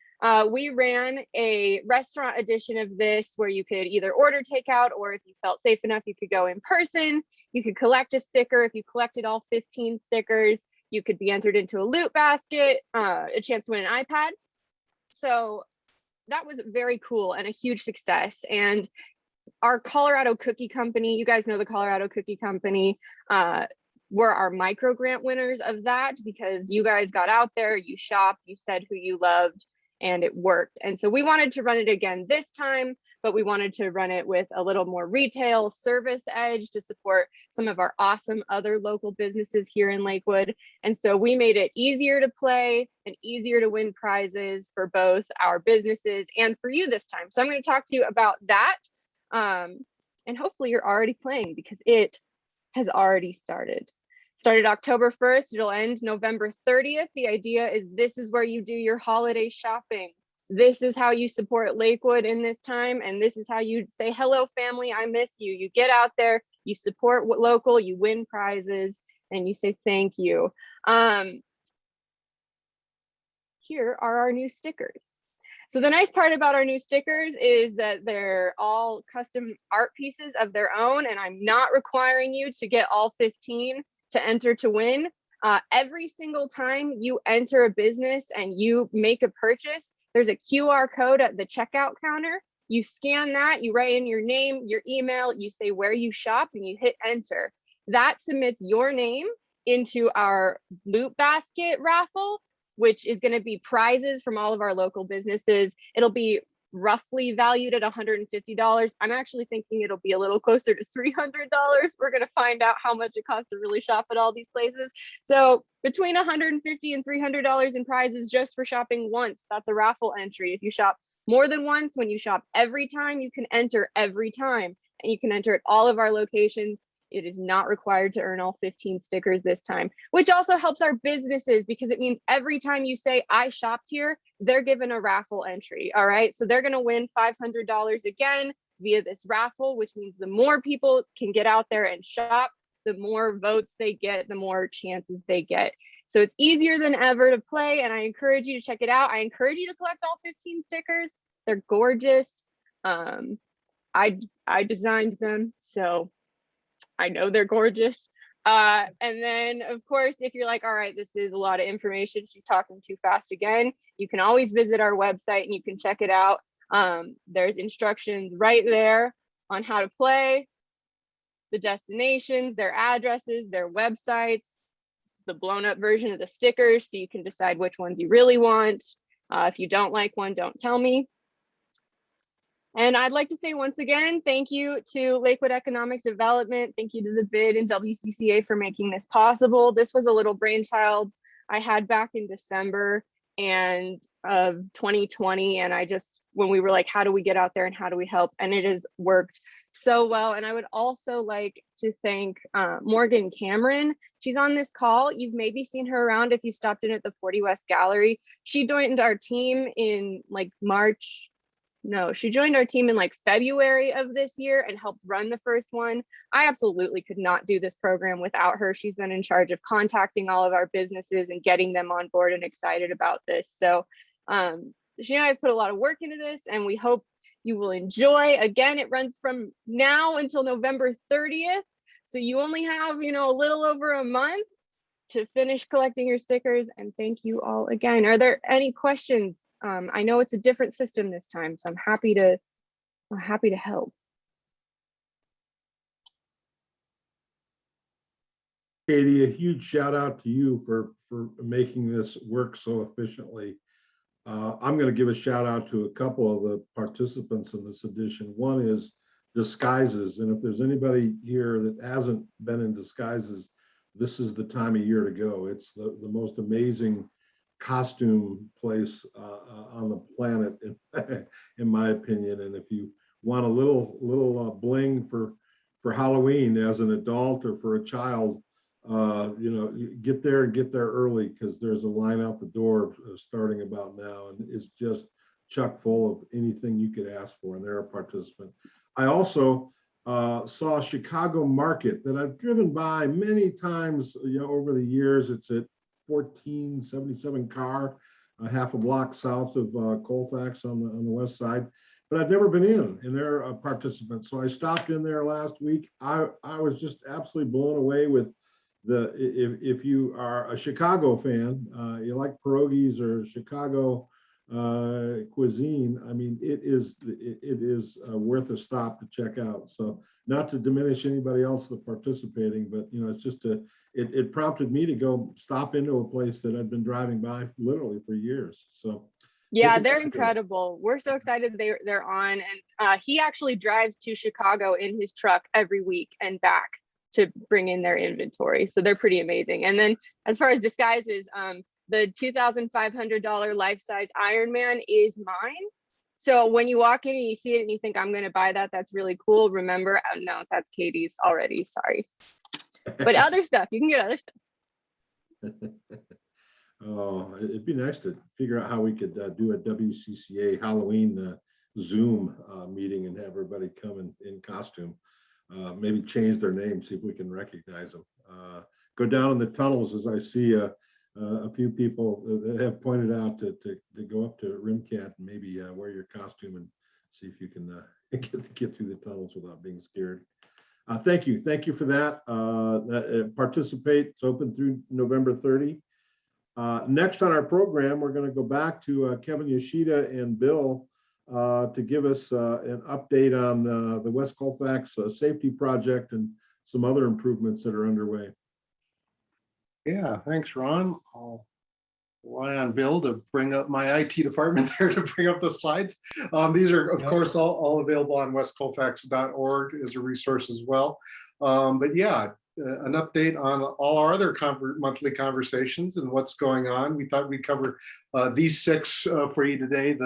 We ran a restaurant edition of this where you could either order takeout, or if you felt safe enough, you could go in person. You could collect a sticker. If you collected all 15 stickers, you could be entered into a loot basket, a chance to win an iPad. So that was very cool and a huge success. And our Colorado Cookie Company, you guys know the Colorado Cookie Company, were our micro grant winners of that, because you guys got out there, you shopped, you said who you loved, and it worked. And so we wanted to run it again this time, but we wanted to run it with a little more retail service edge to support some of our awesome other local businesses here in Lakewood. And so we made it easier to play and easier to win prizes for both our businesses and for you this time. So I'm going to talk to you about that. And hopefully you're already playing, because it has already started. Started October 1st, it'll end November 30th. The idea is this is where you do your holiday shopping. This is how you support Lakewood in this time. And this is how you say, hello, family, I miss you. You get out there, you support what local, you win prizes, and you say thank you. Here are our new stickers. So the nice part about our new stickers is that they're all custom art pieces of their own, and I'm not requiring you to get all 15 to enter to win. Every single time you enter a business and you make a purchase, there's a QR code at the checkout counter. You scan that, you write in your name, your email, you say where you shop, and you hit enter. That submits your name into our loot basket raffle, which is going to be prizes from all of our local businesses. It'll be roughly valued at $150. I'm actually thinking it'll be a little closer to $300. We're going to find out how much it costs to really shop at all these places. So between $150 and $300 in prizes just for shopping once. That's a raffle entry. If you shop more than once, when you shop every time, you can enter every time, and you can enter at all of our locations. It is not required to earn all 15 stickers this time, which also helps our businesses, because it means every time you say I shopped here, they're given a raffle entry. All right. So they're going to win $500 again via this raffle, which means the more people can get out there and shop, the more votes they get, the more chances they get. So it's easier than ever to play. And I encourage you to check it out. I encourage you to collect all 15 stickers. They're gorgeous. I designed them, so I know they're gorgeous. And then of course, if you're like, all right, this is a lot of information, she's talking too fast again, you can always visit our website and you can check it out. There's instructions right there on how to play, the destinations, their addresses, their websites, the blown up version of the stickers, so you can decide which ones you really want. If you don't like one, don't tell me. And I'd like to say once again, thank you to Lakewood Economic Development. Thank you to the BID and WCCA for making this possible. This was a little brainchild I had back in December of 2020. And when we were like, how do we get out there and how do we help? And it has worked so well. And I would also like to thank Morgan Cameron. She's on this call. You've maybe seen her around if you stopped in at the 40 West Gallery. She joined our team in like she joined our team in like February of this year and helped run the first one. I absolutely could not do this program without her. She's been in charge of contacting all of our businesses and getting them on board and excited about this. So she and I have put a lot of work into this, and we hope you will enjoy. Again, it runs from now until November 30th. So you only have, a little over a month to finish collecting your stickers, and thank you all again. Are there any questions? I know it's a different system this time, so I'm happy to help. Katie, a huge shout out to you for making this work so efficiently. I'm going to give a shout out to a couple of the participants in this edition. One is disguises, and if there's anybody here that hasn't been in disguises, this is the time of year to go. It's the most amazing costume place on the planet, in my opinion. And if you want a little bling for Halloween as an adult or for a child, get there and get there early, because there's a line out the door starting about now, and it's just chock full of anything you could ask for, and they're a participant. I also saw a Chicago market that I've driven by many times, over the years. It's at 1477 Carr, half a block south of Colfax on the west side. But I've never been in, and they're a participant. So I stopped in there last week. I was just absolutely blown away with if you are a Chicago fan, you like pierogies or Chicago cuisine. I mean, it is worth a stop to check out. So not to diminish anybody else that's participating, but it's just it prompted me to go stop into a place that I'd been driving by literally for years. So yeah, they're incredible. We're so excited they're on, and he actually drives to Chicago in his truck every week and back to bring in their inventory. So they're pretty amazing. And then as far as disguises, the $2,500 life-size Iron Man is mine. So when you walk in and you see it and you think I'm going to buy that, that's really cool. Remember, no, that's Katie's already. Sorry. But other stuff, you can get other stuff. Oh, it'd be nice to figure out how we could do a WCCA Halloween Zoom meeting and have everybody come in costume. Maybe change their name, see if we can recognize them. Go down in the tunnels, as I see a few people that have pointed out to go up to Rimcat and maybe wear your costume and see if you can get through the tunnels without being scared. Thank you for that. Participate. It's open through November 30. Next on our program, we're going to go back to Kevin Yoshida and Bill to give us an update on the West Colfax safety project and some other improvements that are underway. Yeah, thanks, Ron. I'll rely on Bill to bring up my IT department there to bring up the slides. These are, of course, all available on westcolfax.org as a resource as well. But yeah, an update on all our other monthly conversations and what's going on. We thought we'd cover these 6 for you today.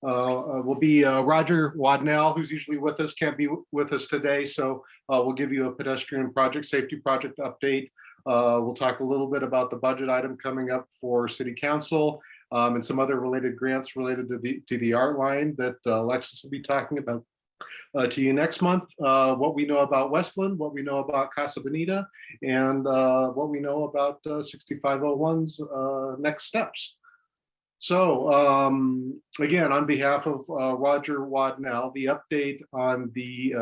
Will be Roger Wadnell, who's usually with us, can't be with us today. So we'll give you a pedestrian project, safety project update. We'll talk a little bit about the budget item coming up for City Council and some other related grants related to the art line that Alexis will be talking about to you next month. What we know about Westland, what we know about Casa Bonita, and what we know about 6501's next steps. So again, on behalf of Roger Wadnell, the update on the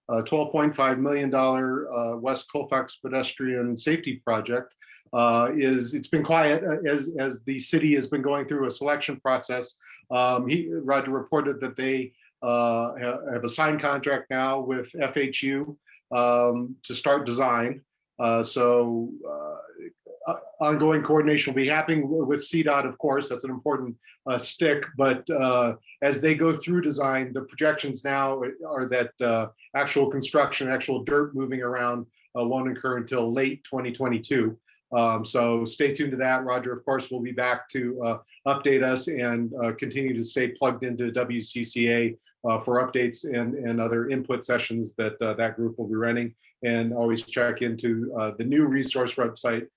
$12.5 million West Colfax pedestrian safety project it's been quiet as the city has been going through a selection process. Roger reported that they have a signed contract now with FHU to start design. Ongoing coordination will be happening with CDOT, of course. That's an important stick. But as they go through design, the projections now are that actual construction, actual dirt moving around won't occur until late 2022. So stay tuned to that. Roger, of course, will be back to update us and continue to stay plugged into WCCA for updates and other input sessions that that group will be running. And always check into the new resource website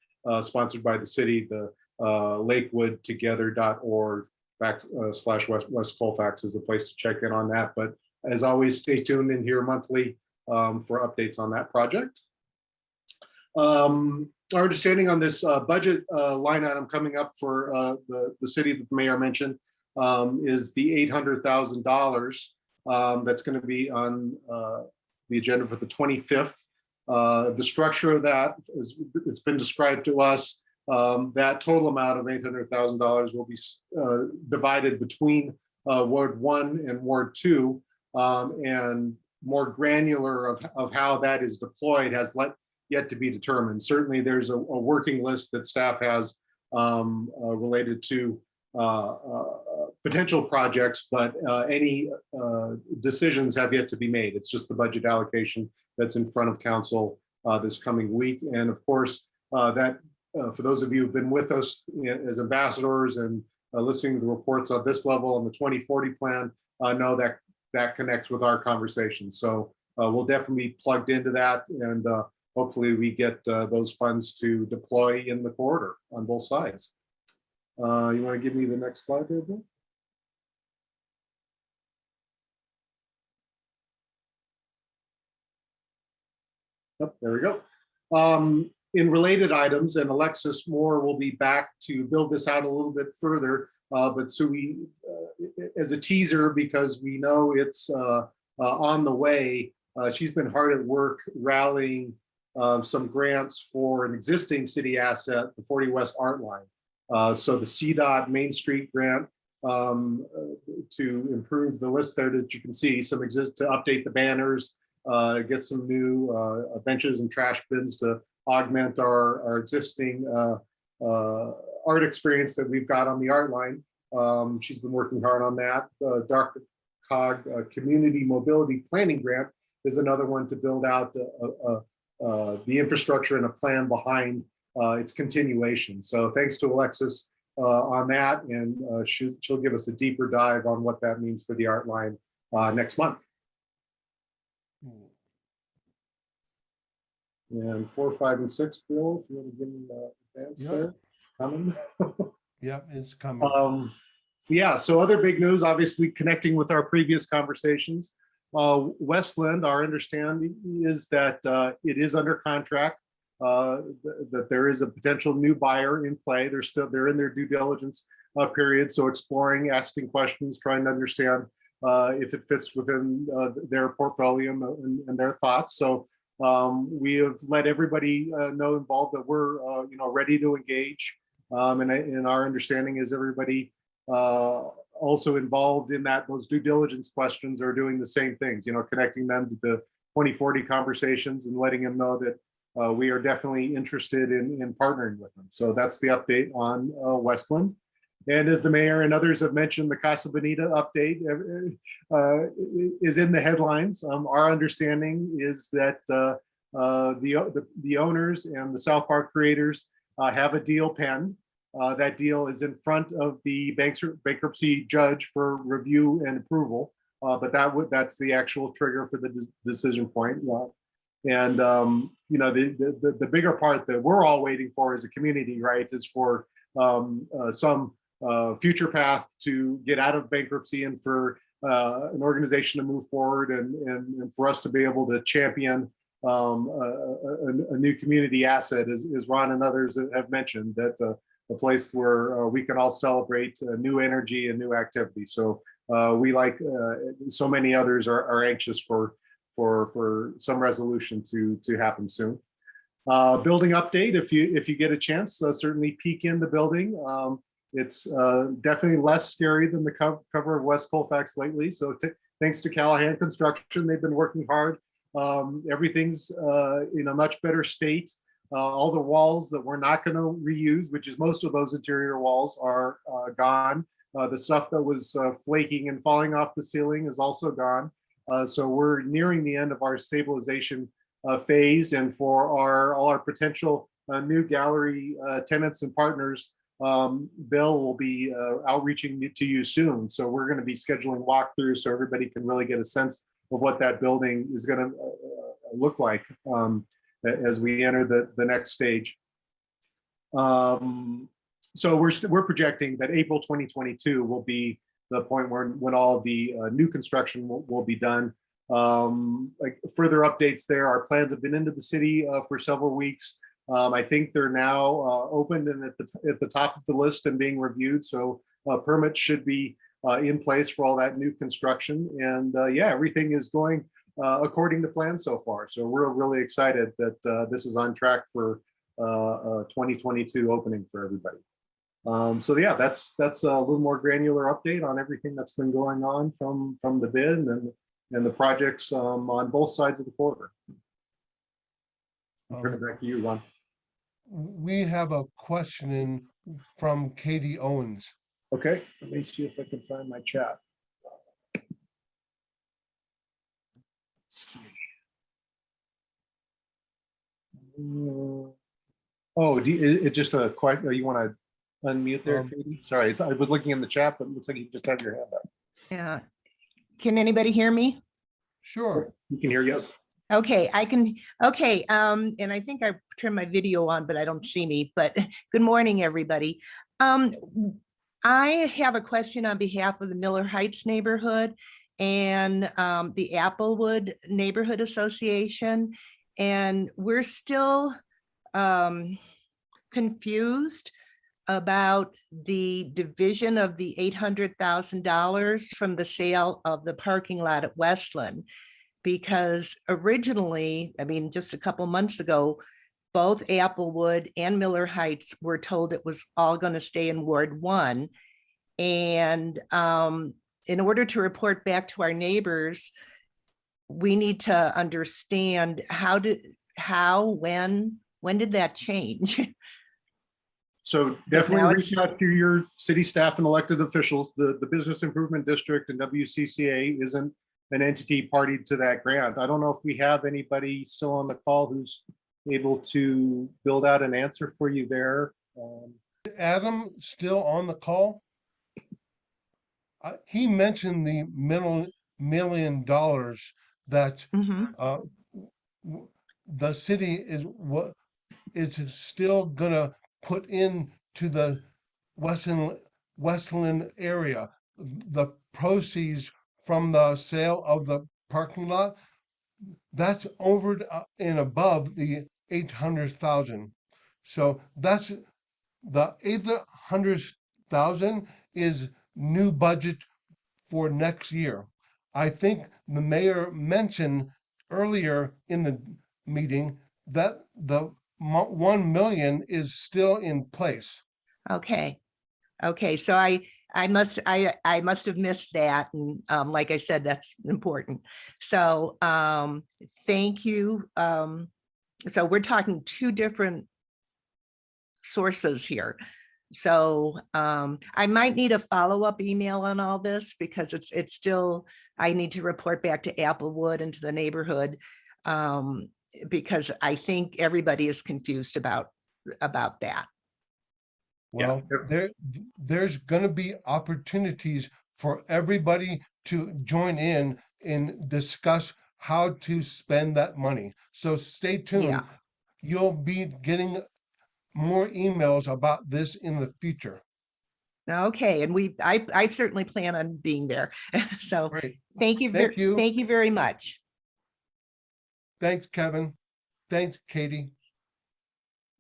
sponsored by the city, the lakewoodtogether.org /West Colfax is the place to check in on that. But as always, stay tuned in here monthly for updates on that project. Our understanding on this budget line item coming up for the city that the mayor mentioned is the $800,000 that's going to be on the agenda for the 25th. The structure of that is, it's been described to us, that total amount of $800,000 will be divided between Ward 1 and Ward 2, and more granular of how that is deployed has yet to be determined. Certainly there's a working list that staff has related to potential projects, but any decisions have yet to be made. It's just the budget allocation that's in front of council this coming week. And of course, that for those of you who've been with us as ambassadors and listening to the reports on this level and the 2040 plan, know that that connects with our conversation. So we'll definitely be plugged into that and hopefully we get those funds to deploy in the corridor on both sides. You want to give me the next slide there, Bill? Yep, there we go. In related items, and Alexis Moore will be back to build this out a little bit further, but so we, as a teaser, because we know it's on the way, she's been hard at work rallying some grants for an existing city asset, the 40 West Art Line. So the CDOT Main Street grant to improve the list there that you can see, to update the banners, get some new benches and trash bins to augment our existing art experience that we've got on the art line. She's been working hard on that. Dr. Cog Community Mobility Planning Grant is another one to build out the infrastructure and a plan behind its continuation. So thanks to Alexis on that, and she'll give us a deeper dive on what that means for the art line next month. And 4, 5, and 6, Bill, if you want to give me the advance there, coming. Yeah, it's coming. Yeah, so other big news, obviously connecting with our previous conversations. Westland, our understanding is that it is under contract, that there is a potential new buyer in play. They're in their due diligence period, so exploring, asking questions, trying to understand if it fits within their portfolio and their thoughts. So we have let everybody know involved that we're ready to engage, and our understanding is everybody also involved in those due diligence questions are doing the same things, connecting them to the 2040 conversations and letting them know that we are definitely interested in partnering with them. So that's the update on Westland. And as the mayor and others have mentioned, the Casa Bonita update is in the headlines. Our understanding is that the owners and the South Park creators have a deal penned. That deal is in front of the bankruptcy judge for review and approval, but that's the actual trigger for the decision point. And the bigger part that we're all waiting for as a community, right, is for some future path to get out of bankruptcy and for an organization to move forward and for us to be able to champion a new community asset, as Ron and others have mentioned, that a place where we can all celebrate new energy and new activity. So we, like so many others, are anxious for some resolution to happen soon. Building update, if you get a chance, certainly peek in the building. It's definitely less scary than the cover of West Colfax lately. So thanks to Callahan Construction, they've been working hard. Everything's in a much better state. All the walls that we're not going to reuse, which is most of those interior walls, are gone. The stuff that was flaking and falling off the ceiling is also gone. So we're nearing the end of our stabilization phase, and for all our potential new gallery tenants and partners, Bill will be outreaching to you soon. So we're going to be scheduling walkthroughs so everybody can really get a sense of what that building is going to look like as we enter the next stage. So we're projecting that April 2022 will be the point when all of the new construction will be done. Like further updates there, our plans have been into the city for several weeks. I think they're now opened and at the top of the list and being reviewed. So permits should be in place for all that new construction. And yeah, everything is going according to plan so far. So we're really excited that this is on track for 2022 opening for everybody. So yeah, that's a little more granular update on everything that's been going on from the bid and the projects on both sides of the corridor. I'll turn it back to you, Ron. We have a question from Katie Owens. Okay, let me see if I can find my chat. Let's see. Oh, it's just a question. You want to unmute there, Katie? Sorry, I was looking in the chat, but it looks like you just have your hand up. Yeah. Can anybody hear me? Sure. You can hear you. Okay, and I think I turned my video on, but I don't see me, but good morning, everybody. I have a question on behalf of the Miller Heights neighborhood and the Applewood Neighborhood Association. And we're still confused about the division of the $800,000 from the sale of the parking lot at Westland. Because originally, I mean, just a couple months ago, both Applewood and Miller Heights were told it was all going to stay in Ward 1. And in order to report back to our neighbors, we need to understand when did that change? So definitely reach out to your city staff and elected officials. The Business Improvement District and WCCA isn't an entity party to that grant. I don't know if we have anybody still on the call who's able to build out an answer for you there. Adam still on the call? He mentioned the $1 million that the city is still gonna put into the Westland area. The proceeds from the sale of the parking lot, that's over and above the 800,000. So that's the 800,000 is new budget for next year. I think the mayor mentioned earlier in the meeting that the 1 million is still in place. Okay, so I must have missed that. And like I said, that's important. So thank you. So we're talking two different sources here. So I might need a follow-up email on all this because it's still, I need to report back to Applewood and to the neighborhood because I think everybody is confused about that. Well, there's going to be opportunities for everybody to join in and discuss how to spend that money. So stay tuned. Yeah. You'll be getting more emails about this in the future. Okay, and I certainly plan on being there. So Great. Thank you very much. Thanks, Kevin. Thanks, Katie.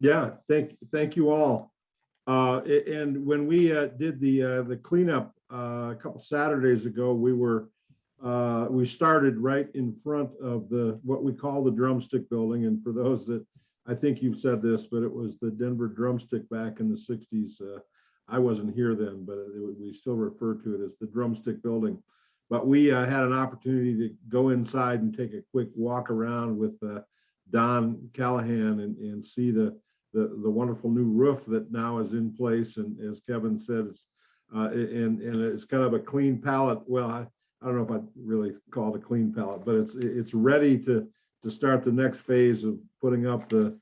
Yeah, thank you all. And when we did the cleanup a couple Saturdays ago, we started right in front of what we call the Drumstick Building. And for those that, I think you've said this, but it was the Denver Drumstick back in the 60s. I wasn't here then, but we still refer to it as the Drumstick Building. But we had an opportunity to go inside and take a quick walk around with Don Callahan and see the wonderful new roof that now is in place. And as Kevin said, it's and it's kind of a clean palette. Well, I don't know if I'd really call it a clean palette, but it's ready to start the next phase of putting up the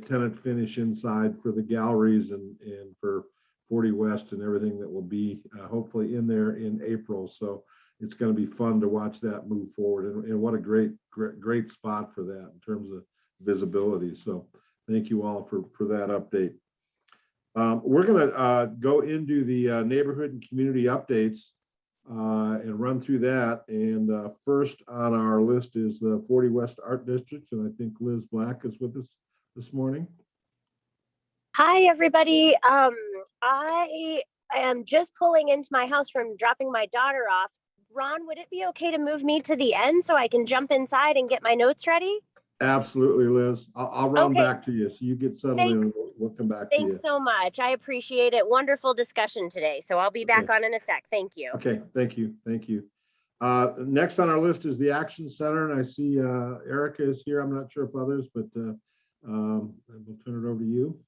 tenant finish inside for the galleries and for 40 West and everything that will be hopefully in there in April. So it's going to be fun to watch that move forward. And what a great spot for that in terms of visibility. So thank you all for that update. We're going to go into the neighborhood and community updates and run through that. And first on our list is the 40 West Art Districts. And I think Liz Black is with us this morning. Hi, everybody. I am just pulling into my house from dropping my daughter off. Ron, would it be okay to move me to the end so I can jump inside and get my notes ready? Absolutely, Liz. I'll run back to you. So you get settled in and we'll come back to you. Thanks so much. I appreciate it. Wonderful discussion today. So I'll be back on in a sec. Thank you. Okay, thank you. Next on our list is the Action Center. And I see Erica is here. I'm not sure if others, but we'll turn it over to you.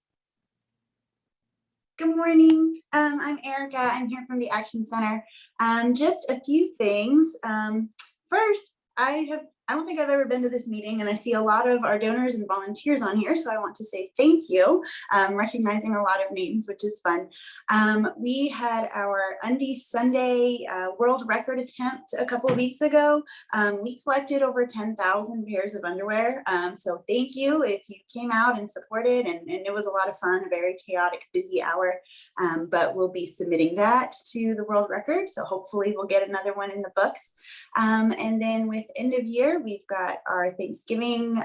Good morning. I'm Erica. I'm here from the Action Center. Just a few things. First, I have I don't think I've ever been to this meeting, and I see a lot of our donors and volunteers on here, so I want to say thank you, recognizing a lot of names, which is fun. We had our Undies Sunday world record attempt a couple of weeks ago. We collected over 10,000 pairs of underwear, so thank you if you came out and supported, and it was a lot of fun, a very chaotic, busy hour, but we'll be submitting that to the world record, so hopefully we'll get another one in the books. And then with end of year, we've got our Thanksgiving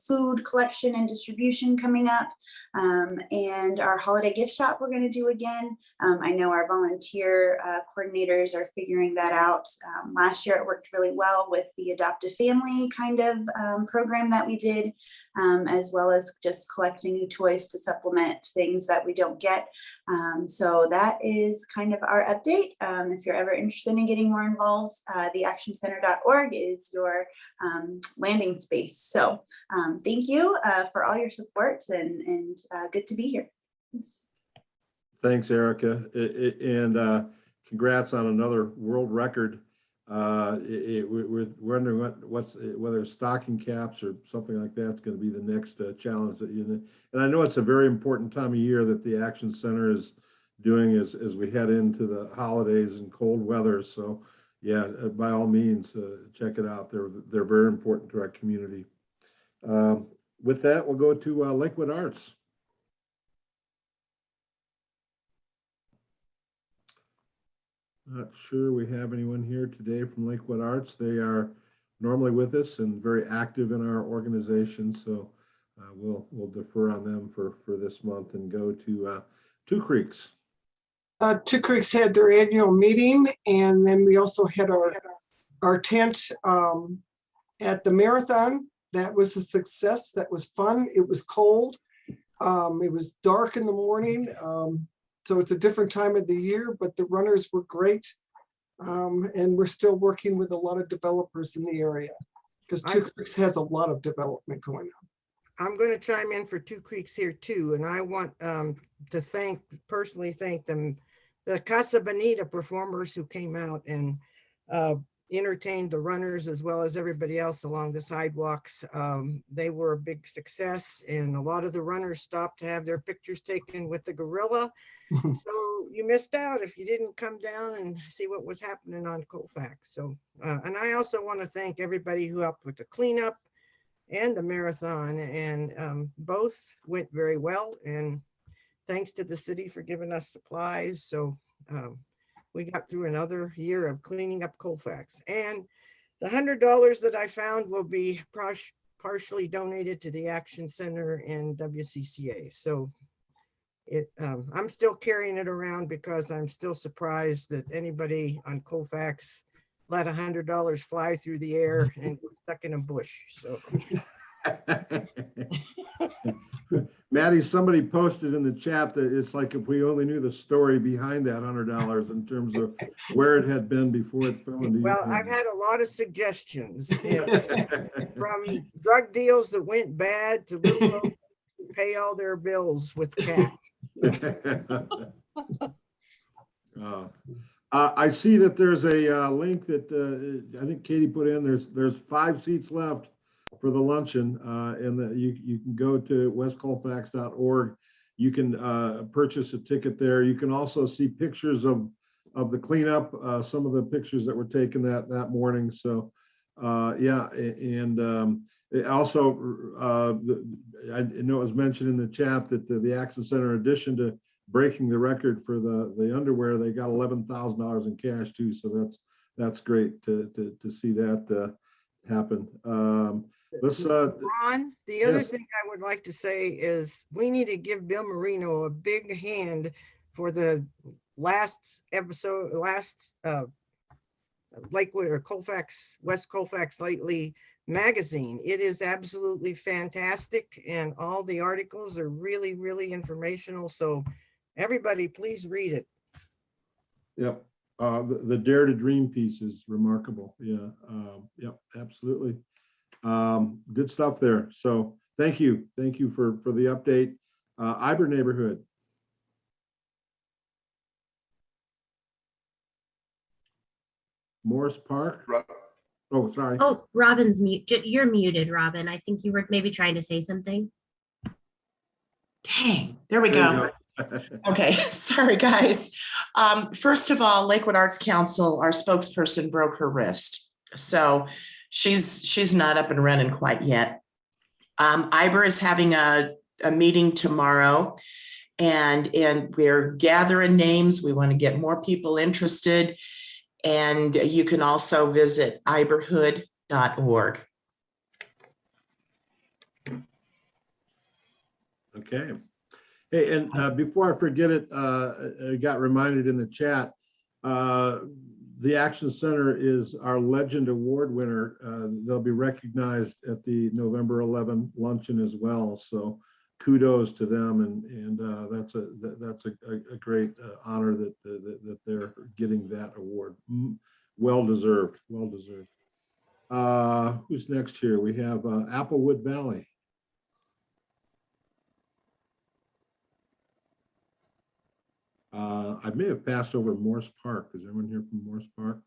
food collection and distribution coming up, and our holiday gift shop we're going to do again. I know our volunteer coordinators are figuring that out. Last year it worked really well with the Adopt a Family kind of program that we did, as well as just collecting new toys to supplement things that we don't get. So that is kind of our update. If you're ever interested in getting more involved, theactioncenter.org is your landing space. So thank you for all your support, and good to be here. Thanks, Erica. And congrats on another world record. We're wondering whether stocking caps or something like that's going to be the next challenge that you. And I know it's a very important time of year that the Action Center is doing as we head into the holidays and cold weather. So yeah, by all means, check it out. They're very important to our community. With that, we'll go to Lakewood Arts. Not sure we have anyone here today from Lakewood Arts. They are normally with us and very active in our organization. So we'll defer on them for this month and go to Two Creeks. Two Creeks had their annual meeting, and then we also had our tent at the marathon. That was a success. That was fun. It was cold. It was dark in the morning. So it's a different time of the year, but the runners were great. And we're still working with a lot of developers in the area because Two Creeks has a lot of development going on. I'm going to chime in for Two Creeks here too. And I want to personally thank them, the Casa Bonita performers who came out and entertained the runners as well as everybody else along the sidewalks. They were a big success, and a lot of the runners stopped to have their pictures taken with the gorilla. So you missed out if you didn't come down and see what was happening on Colfax. So, and I also want to thank everybody who helped with the cleanup and the marathon, and both went very well. And thanks to the city for giving us supplies. So we got through another year of cleaning up Colfax, and the $100 that I found will be partially donated to the Action Center and WCCA. So I'm still carrying it around because I'm still surprised that anybody on Colfax let $100 fly through the air and get stuck in a bush. So. Maddie, somebody posted in the chat that it's like if we only knew the story behind that $100 in terms of where it had been before it fell into. Well, I've had a lot of suggestions, from drug deals that went bad to little folks who pay all their bills with cash. I see that there's a link that I think Katie put in. There's 5 seats left for the luncheon, and that you can go to westcolfax.org. You can purchase a ticket there. You can also see pictures of the cleanup, some of the pictures that were taken that morning. So yeah, and it also I know it was mentioned in the chat that the Action Center, in addition to breaking the record for the underwear, they got $11,000 in cash too. So that's great to see that happen. Ron, the other thing I would like to say is we need to give Bill Marino a big hand for the last episode, Lakewood or Colfax, West Colfax Lately magazine. It is absolutely fantastic, and all the articles are really, really informational. So everybody, please read it. Yep. The Dare to Dream piece is remarkable. Yeah. Yep. Absolutely. Good stuff there. So thank you for the update. Iber neighborhood. Morris Park. Oh, sorry. Oh, Robin's mute. You're muted, Robin. I think you were maybe trying to say something. Dang, there we There go. you Okay, sorry, guys. First of all, Lakewood Arts Council, our spokesperson broke her wrist. So she's not up and running quite yet. IBER is having a meeting tomorrow, and we're gathering names. We want to get more people interested. And you can also visit iberhood.org. Okay. Hey, and before I forget it, I got reminded in the chat, the Action Center is our Legend Award winner. They'll be recognized at the November 11 luncheon as well. So kudos to them, and that's a great honor that they're getting that award. Well deserved, well deserved. Who's next here? We have Applewood Valley. I may have passed over Morse Park. Is everyone here from Morse Park?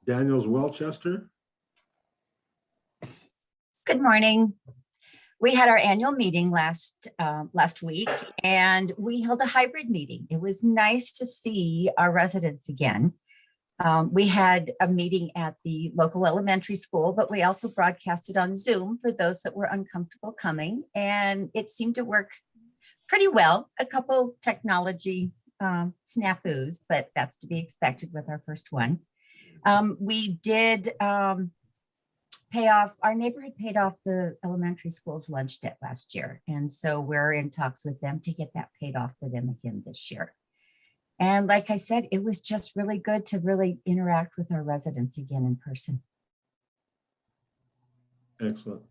Daniels Welchester. Good morning. We had our annual meeting last week, and we held a hybrid meeting. It was nice to see our residents again. We had a meeting at the local elementary school, but we also broadcasted on Zoom for those that were uncomfortable coming, and it seemed to work pretty well. A couple technology snafus, but that's to be expected with our first one. We did pay off, our neighborhood paid off the elementary school's lunch debt last year. And so we're in talks with them to get that paid off for them again this year. And like I said, it was just really good to really interact with our residents again in person. Excellent.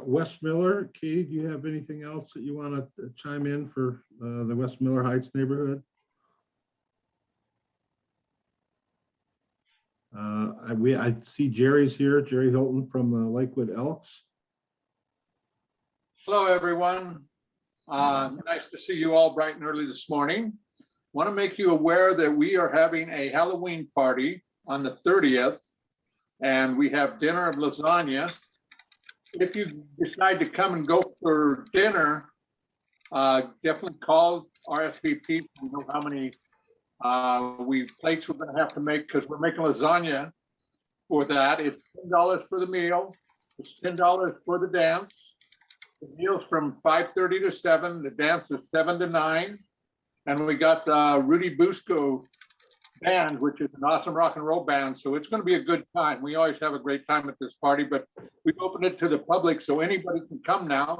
West Miller, Katie, do you have anything else that you want to chime in for the West Miller Heights neighborhood? I see Jerry's here, Jerry Hilton from the Lakewood Elks. Hello, everyone. Nice to see you all bright and early this morning. Want to make you aware that we are having a Halloween party on the 30th, and we have dinner of lasagna. If you decide to come and go for dinner, definitely call RSVP so we know how many plates we're going to have to make, because we're making lasagna for that. It's $10 for the meal. It's $10 for the dance. The meal's from 5:30 to 7. The dance is 7 to 9. And we got Rudy Busco Band, which is an awesome rock and roll band. So it's going to be a good time. We always have a great time at this party, but we've opened it to the public so anybody can come now.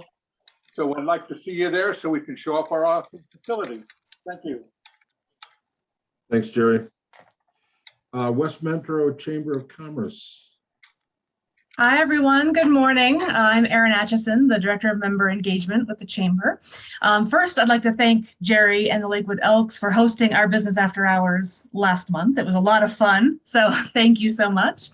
So I'd like to see you there so we can show off our awesome facility. Thank you. Thanks, Jerry. West Metro Chamber of Commerce. Hi, everyone. Good morning. I'm Erin Atchison, the Director of Member Engagement with the Chamber. First, I'd like to thank Jerry and the Lakewood Elks for hosting our Business After Hours last month. It was a lot of fun, so thank you so much.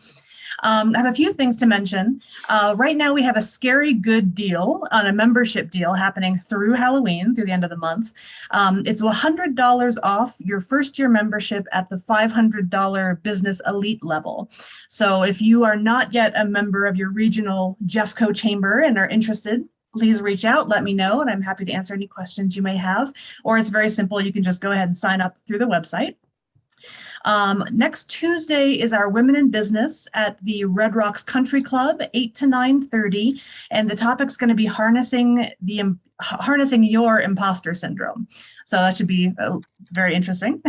I have a few things to mention. Right now, we have a scary good deal on a membership deal happening through Halloween, through the end of the month. It's $100 off your first year membership at the $500 Business Elite level. So if you are not yet a member of your regional Jeffco Chamber and are interested, please reach out, let me know, and I'm happy to answer any questions you may have. Or it's very simple. You can just go ahead and sign up through the website. Next Tuesday is our Women in Business at the Red Rocks Country Club, 8 to 9:30, and the topic's going to be harnessing your imposter syndrome. So that should be very interesting.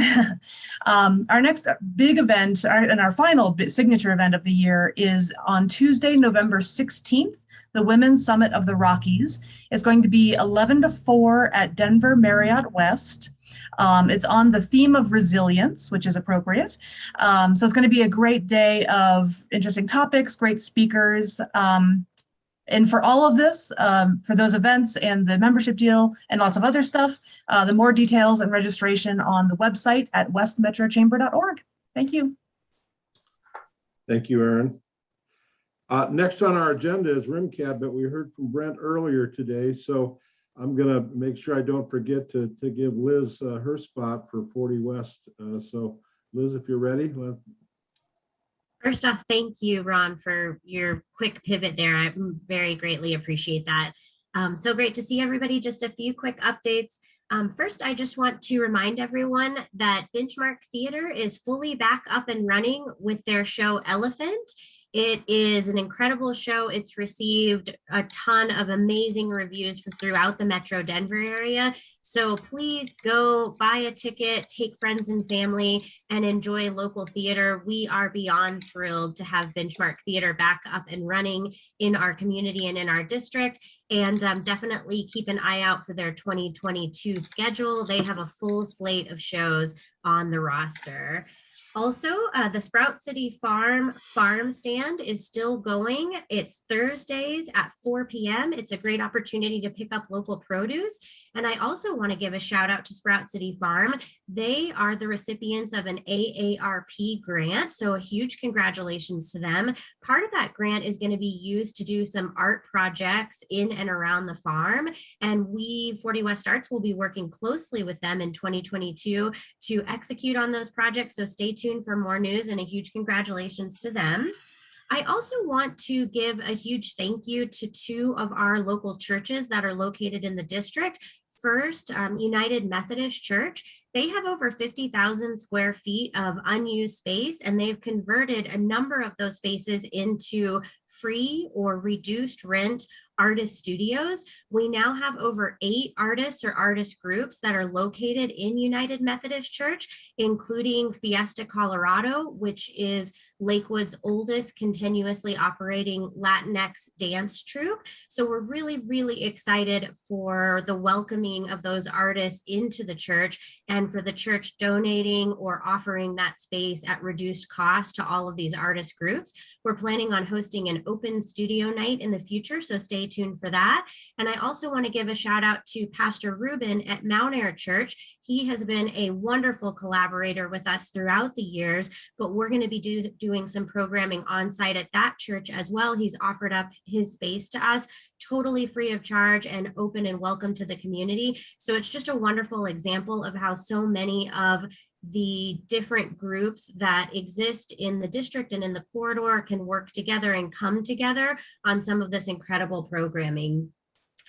Our next big event and our final signature event of the year is on Tuesday, November 16th. The Women's Summit of the Rockies is going to be 11 to 4 at Denver Marriott West. It's on the theme of resilience, which is appropriate. So it's going to be a great day of interesting topics, great speakers. And for all of this, for those events and the membership deal and lots of other stuff, the more details and registration on the website at westmetrochamber.org. Thank you. Thank you, Erin. Next on our agenda is RIMCAB, but we heard from Brent earlier today. So I'm gonna make sure I don't forget to give Liz her spot for 40 West. So Liz, if you're ready. First off, thank you, Ron, for your quick pivot there. I very greatly appreciate that. So great to see everybody. Just a few quick updates. First, I just want to remind everyone that Benchmark Theater is fully back up and running with their show Elephant. It is an incredible show. It's received a ton of amazing reviews from throughout the Metro Denver area. So please go buy a ticket, take friends and family, and enjoy local theater. We are beyond thrilled to have Benchmark Theater back up and running in our community and in our district. And definitely keep an eye out for their 2022 schedule. They have a full slate of shows on the roster. Also, the Sprout City Farm stand is still going. It's Thursdays at 4 p.m. It's a great opportunity to pick up local produce. And I also want to give a shout out to Sprout City Farm. They are the recipients of an AARP grant. So a huge congratulations to them. Part of that grant is going to be used to do some art projects in and around the farm. And we, 40 West Arts, will be working closely with them in 2022 to execute on those projects. So stay tuned for more news, and a huge congratulations to them. I also want to give a huge thank you to two of our local churches that are located in the district. First, United Methodist Church. They have over 50,000 square feet of unused space, and they've converted a number of those spaces into free or reduced rent artist studios. We now have over 8 artists or artist groups that are located in United Methodist Church, including Fiesta Colorado, which is Lakewood's oldest continuously operating Latinx dance troupe. So we're really, really excited for the welcoming of those artists into the church, and for the church donating or offering that space at reduced cost to all of these artist groups. We're planning on hosting an open studio night in the future, so stay tuned for that. And I also want to give a shout out to Pastor Ruben at Mount Air Church. He has been a wonderful collaborator with us throughout the years, but we're going to be doing some programming on site at that church as well. He's offered up his space to us totally free of charge and open and welcome to the community. So it's just a wonderful example of how so many of the different groups that exist in the district and in the corridor can work together and come together on some of this incredible programming.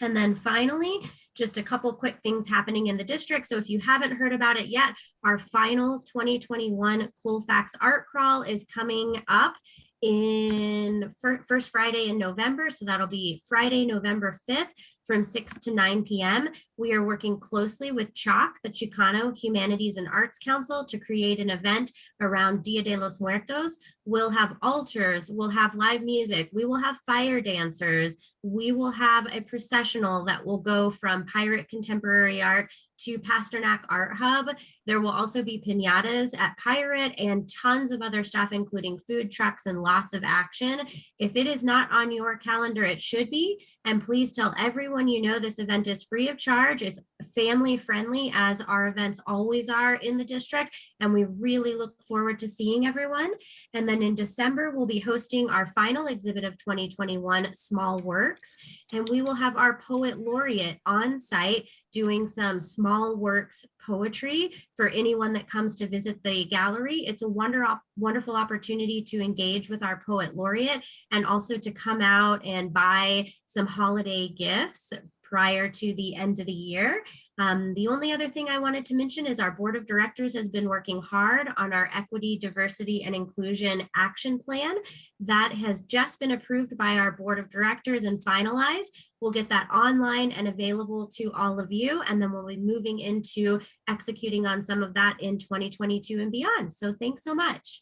And then finally, just a couple quick things happening in the district. So if you haven't heard about it yet, our final 2021 Colfax Art Crawl is coming up in first Friday in November. So that'll be Friday, November 5th from 6 to 9 p.m. We are working closely with CHOC, the Chicano Humanities and Arts Council, to create an event around Dia de los Muertos. We'll have altars, we'll have live music, we will have fire dancers, we will have a processional that will go from Pirate Contemporary Art to Pasternak Art Hub. There will also be piñatas at Pirate and tons of other stuff, including food trucks and lots of action. If it is not on your calendar, it should be. And please tell everyone you know this event is free of charge. It's family friendly, as our events always are in the district. And we really look forward to seeing everyone. And then in December, we'll be hosting our final exhibit of 2021, Small Works. And we will have our poet laureate on site doing some small works poetry for anyone that comes to visit the gallery. It's a wonderful opportunity to engage with our poet laureate and also to come out and buy some holiday gifts prior to the end of the year. The only other thing I wanted to mention is our board of directors has been working hard on our equity, diversity, and inclusion action plan. That has just been approved by our board of directors and finalized. We'll get that online and available to all of you, and then we'll be moving into executing on some of that in 2022 and beyond. So thanks so much.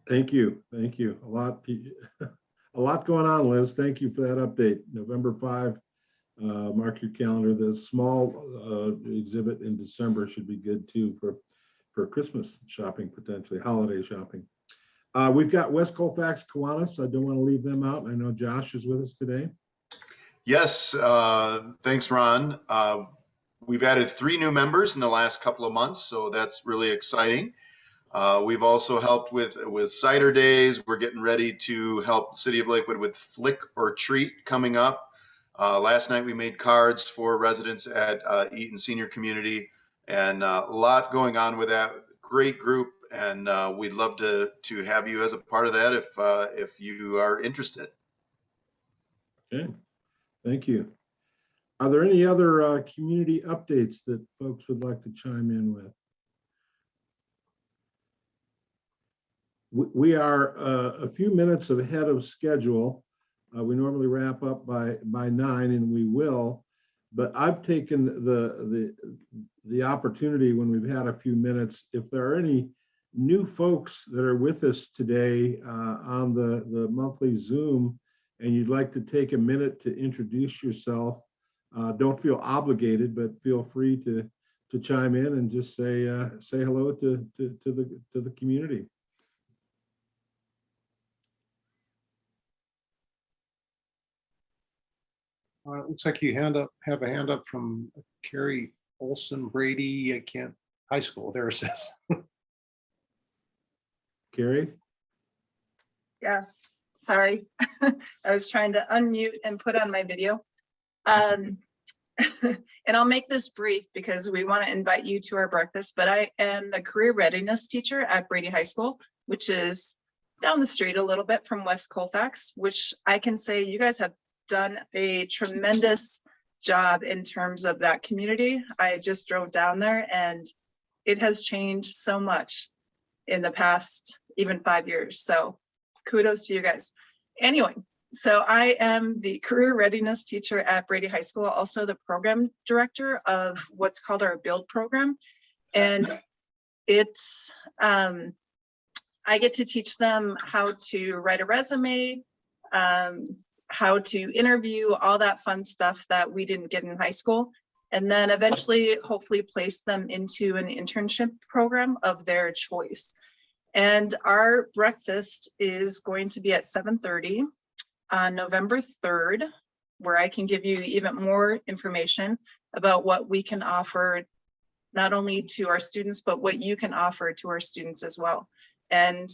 Thank you. Thank you. A lot going on, Liz. Thank you for that update. November 5. Mark your calendar. The small exhibit in December should be good too for Christmas shopping, potentially holiday shopping. We've got West Colfax Kiwanis. I don't want to leave them out. I know Josh is with us today. Yes, thanks, Ron. We've added 3 new members in the last couple of months, so that's really exciting. We've also helped with cider days. We're getting ready to help the City of Lakewood with Flick or Treat coming up. Last night we made cards for residents at Eaton Senior Community, and a lot going on with that. Great group, and we'd love to have you as a part of that if you are interested. Okay, thank you. Are there any other community updates that folks would like to chime in with? We are a few minutes ahead of schedule. We normally wrap up by 9, and we will. But I've taken the opportunity when we've had a few minutes, if there are any new folks that are with us today on the monthly Zoom, and you'd like to take a minute to introduce yourself, don't feel obligated, but feel free to chime in and just say hello to the community. It looks like you have a hand up from Carrie Olson Brady. High school. There it says. Carrie? Yes, sorry. I was trying to unmute and put on my video. And I'll make this brief because we want to invite you to our breakfast, but I am the career readiness teacher at Brady High School, which is down the street a little bit from West Colfax, which I can say you guys have done a tremendous job in terms of that community. I just drove down there and it has changed so much in the past even 5 years. So kudos to you guys. Anyway, so I am the career readiness teacher at Brady High School, also the program director of what's called our Build program. And it's, I get to teach them how to write a resume, how to interview, all that fun stuff that we didn't get in high school. And then eventually, hopefully place them into an internship program of their choice. And our breakfast is going to be at 7:30 on November 3rd, where I can give you even more information about what we can offer, not only to our students, but what you can offer to our students as well. And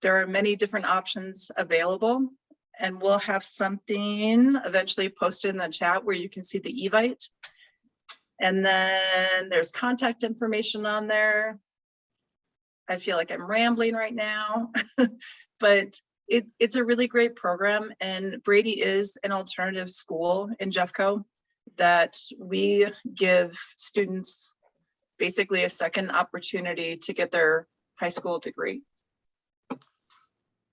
there are many different options available. And we'll have something eventually posted in the chat where you can see the Evite. And then there's contact information on there. I feel like I'm rambling right now, but it's a really great program. And Brady is an alternative school in Jeffco that we give students basically a second opportunity to get their high school degree.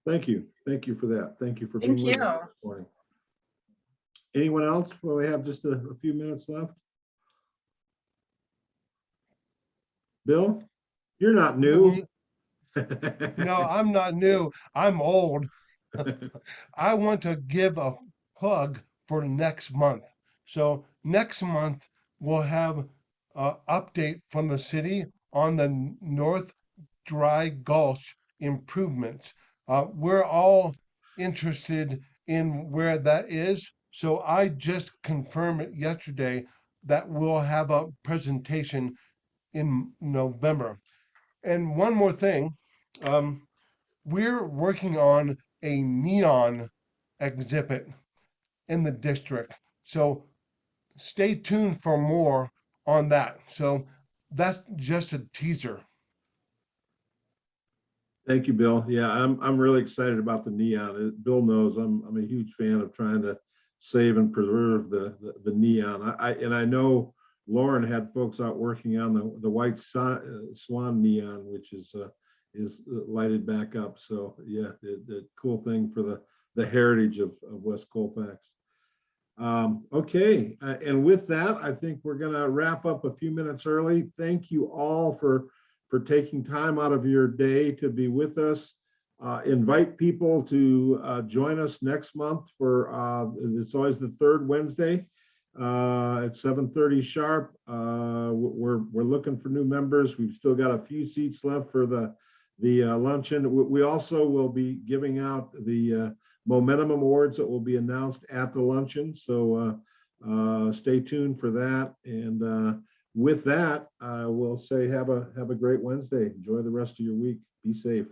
Thank you. Thank you for that. Thank you for being Thank with you. us this morning. Anyone else? Well, we have just a few minutes left. Bill, you're not new. No, I'm not new. I'm old. I want to give a plug for next month. So next month, we'll have an update from the city on the North Dry Gulch improvements. We're all interested in where that is. So I just confirmed it yesterday that we'll have a presentation in November. And one more thing, we're working on a neon exhibit in the district. So stay tuned for more on that. So that's just a teaser. Thank you, Bill. Yeah, I'm really excited about the neon. Bill knows I'm a huge fan of trying to save and preserve the neon. I know Lauren had folks out working on the white swan neon, which is lighted back up. So yeah, the cool thing for the heritage of West Colfax. Okay, and with that, I think we're gonna wrap up a few minutes early. Thank you all for taking time out of your day to be with us. Invite people to join us next month for, it's always the third Wednesday at 7:30 sharp. We're looking for new members. We've still got a few seats left for the luncheon. We also will be giving out the Momentum Awards that will be announced at the luncheon. So stay tuned for that. And with that, we'll say have a great Wednesday. Enjoy the rest of your week. Be safe.